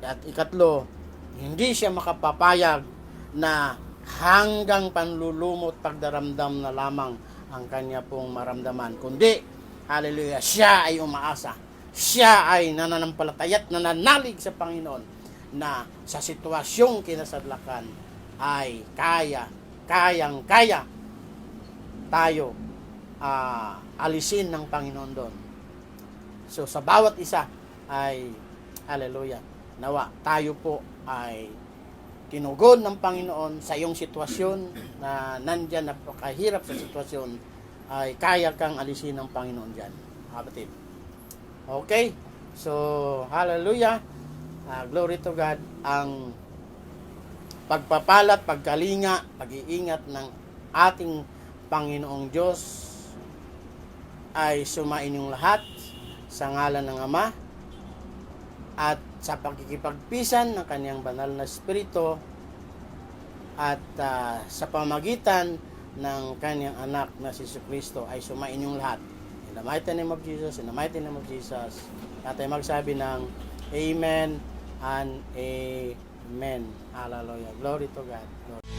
At ikatlo, hindi siya makapapayag na hanggang panlulumot pagdaramdam na lamang ang kanya pong maramdaman. Kundi, hallelujah, siya ay umaasa. Siya ay nananampalatayat, nananalig sa Panginoon na sa sitwasyong kinasadlakan ay kayang-kaya tayo alisin ng Panginoon doon. So sa bawat isa ay, hallelujah, nawa tayo po ay tinugon ng Panginoon sa iyong sitwasyon na nandyan, napakahirap sa sitwasyon, ay kaya kang alisin ng Panginoon dyan, kapatid. Okay, so hallelujah, glory to God. Ang pagpapalat, pagkalinga, pag-iingat ng ating Panginoong Diyos ay sumainyong lahat sa ngalan ng Ama at sa pagkikipagpisan ng kanyang banal na Espiritu at sa pamagitan ng kanyang anak na si Jesucristo ay sumainyong lahat. In the mighty name of Jesus, in the mighty name of Jesus, at ay magsabi ng Amen and Amen. Hallelujah. Glory to God. Glory.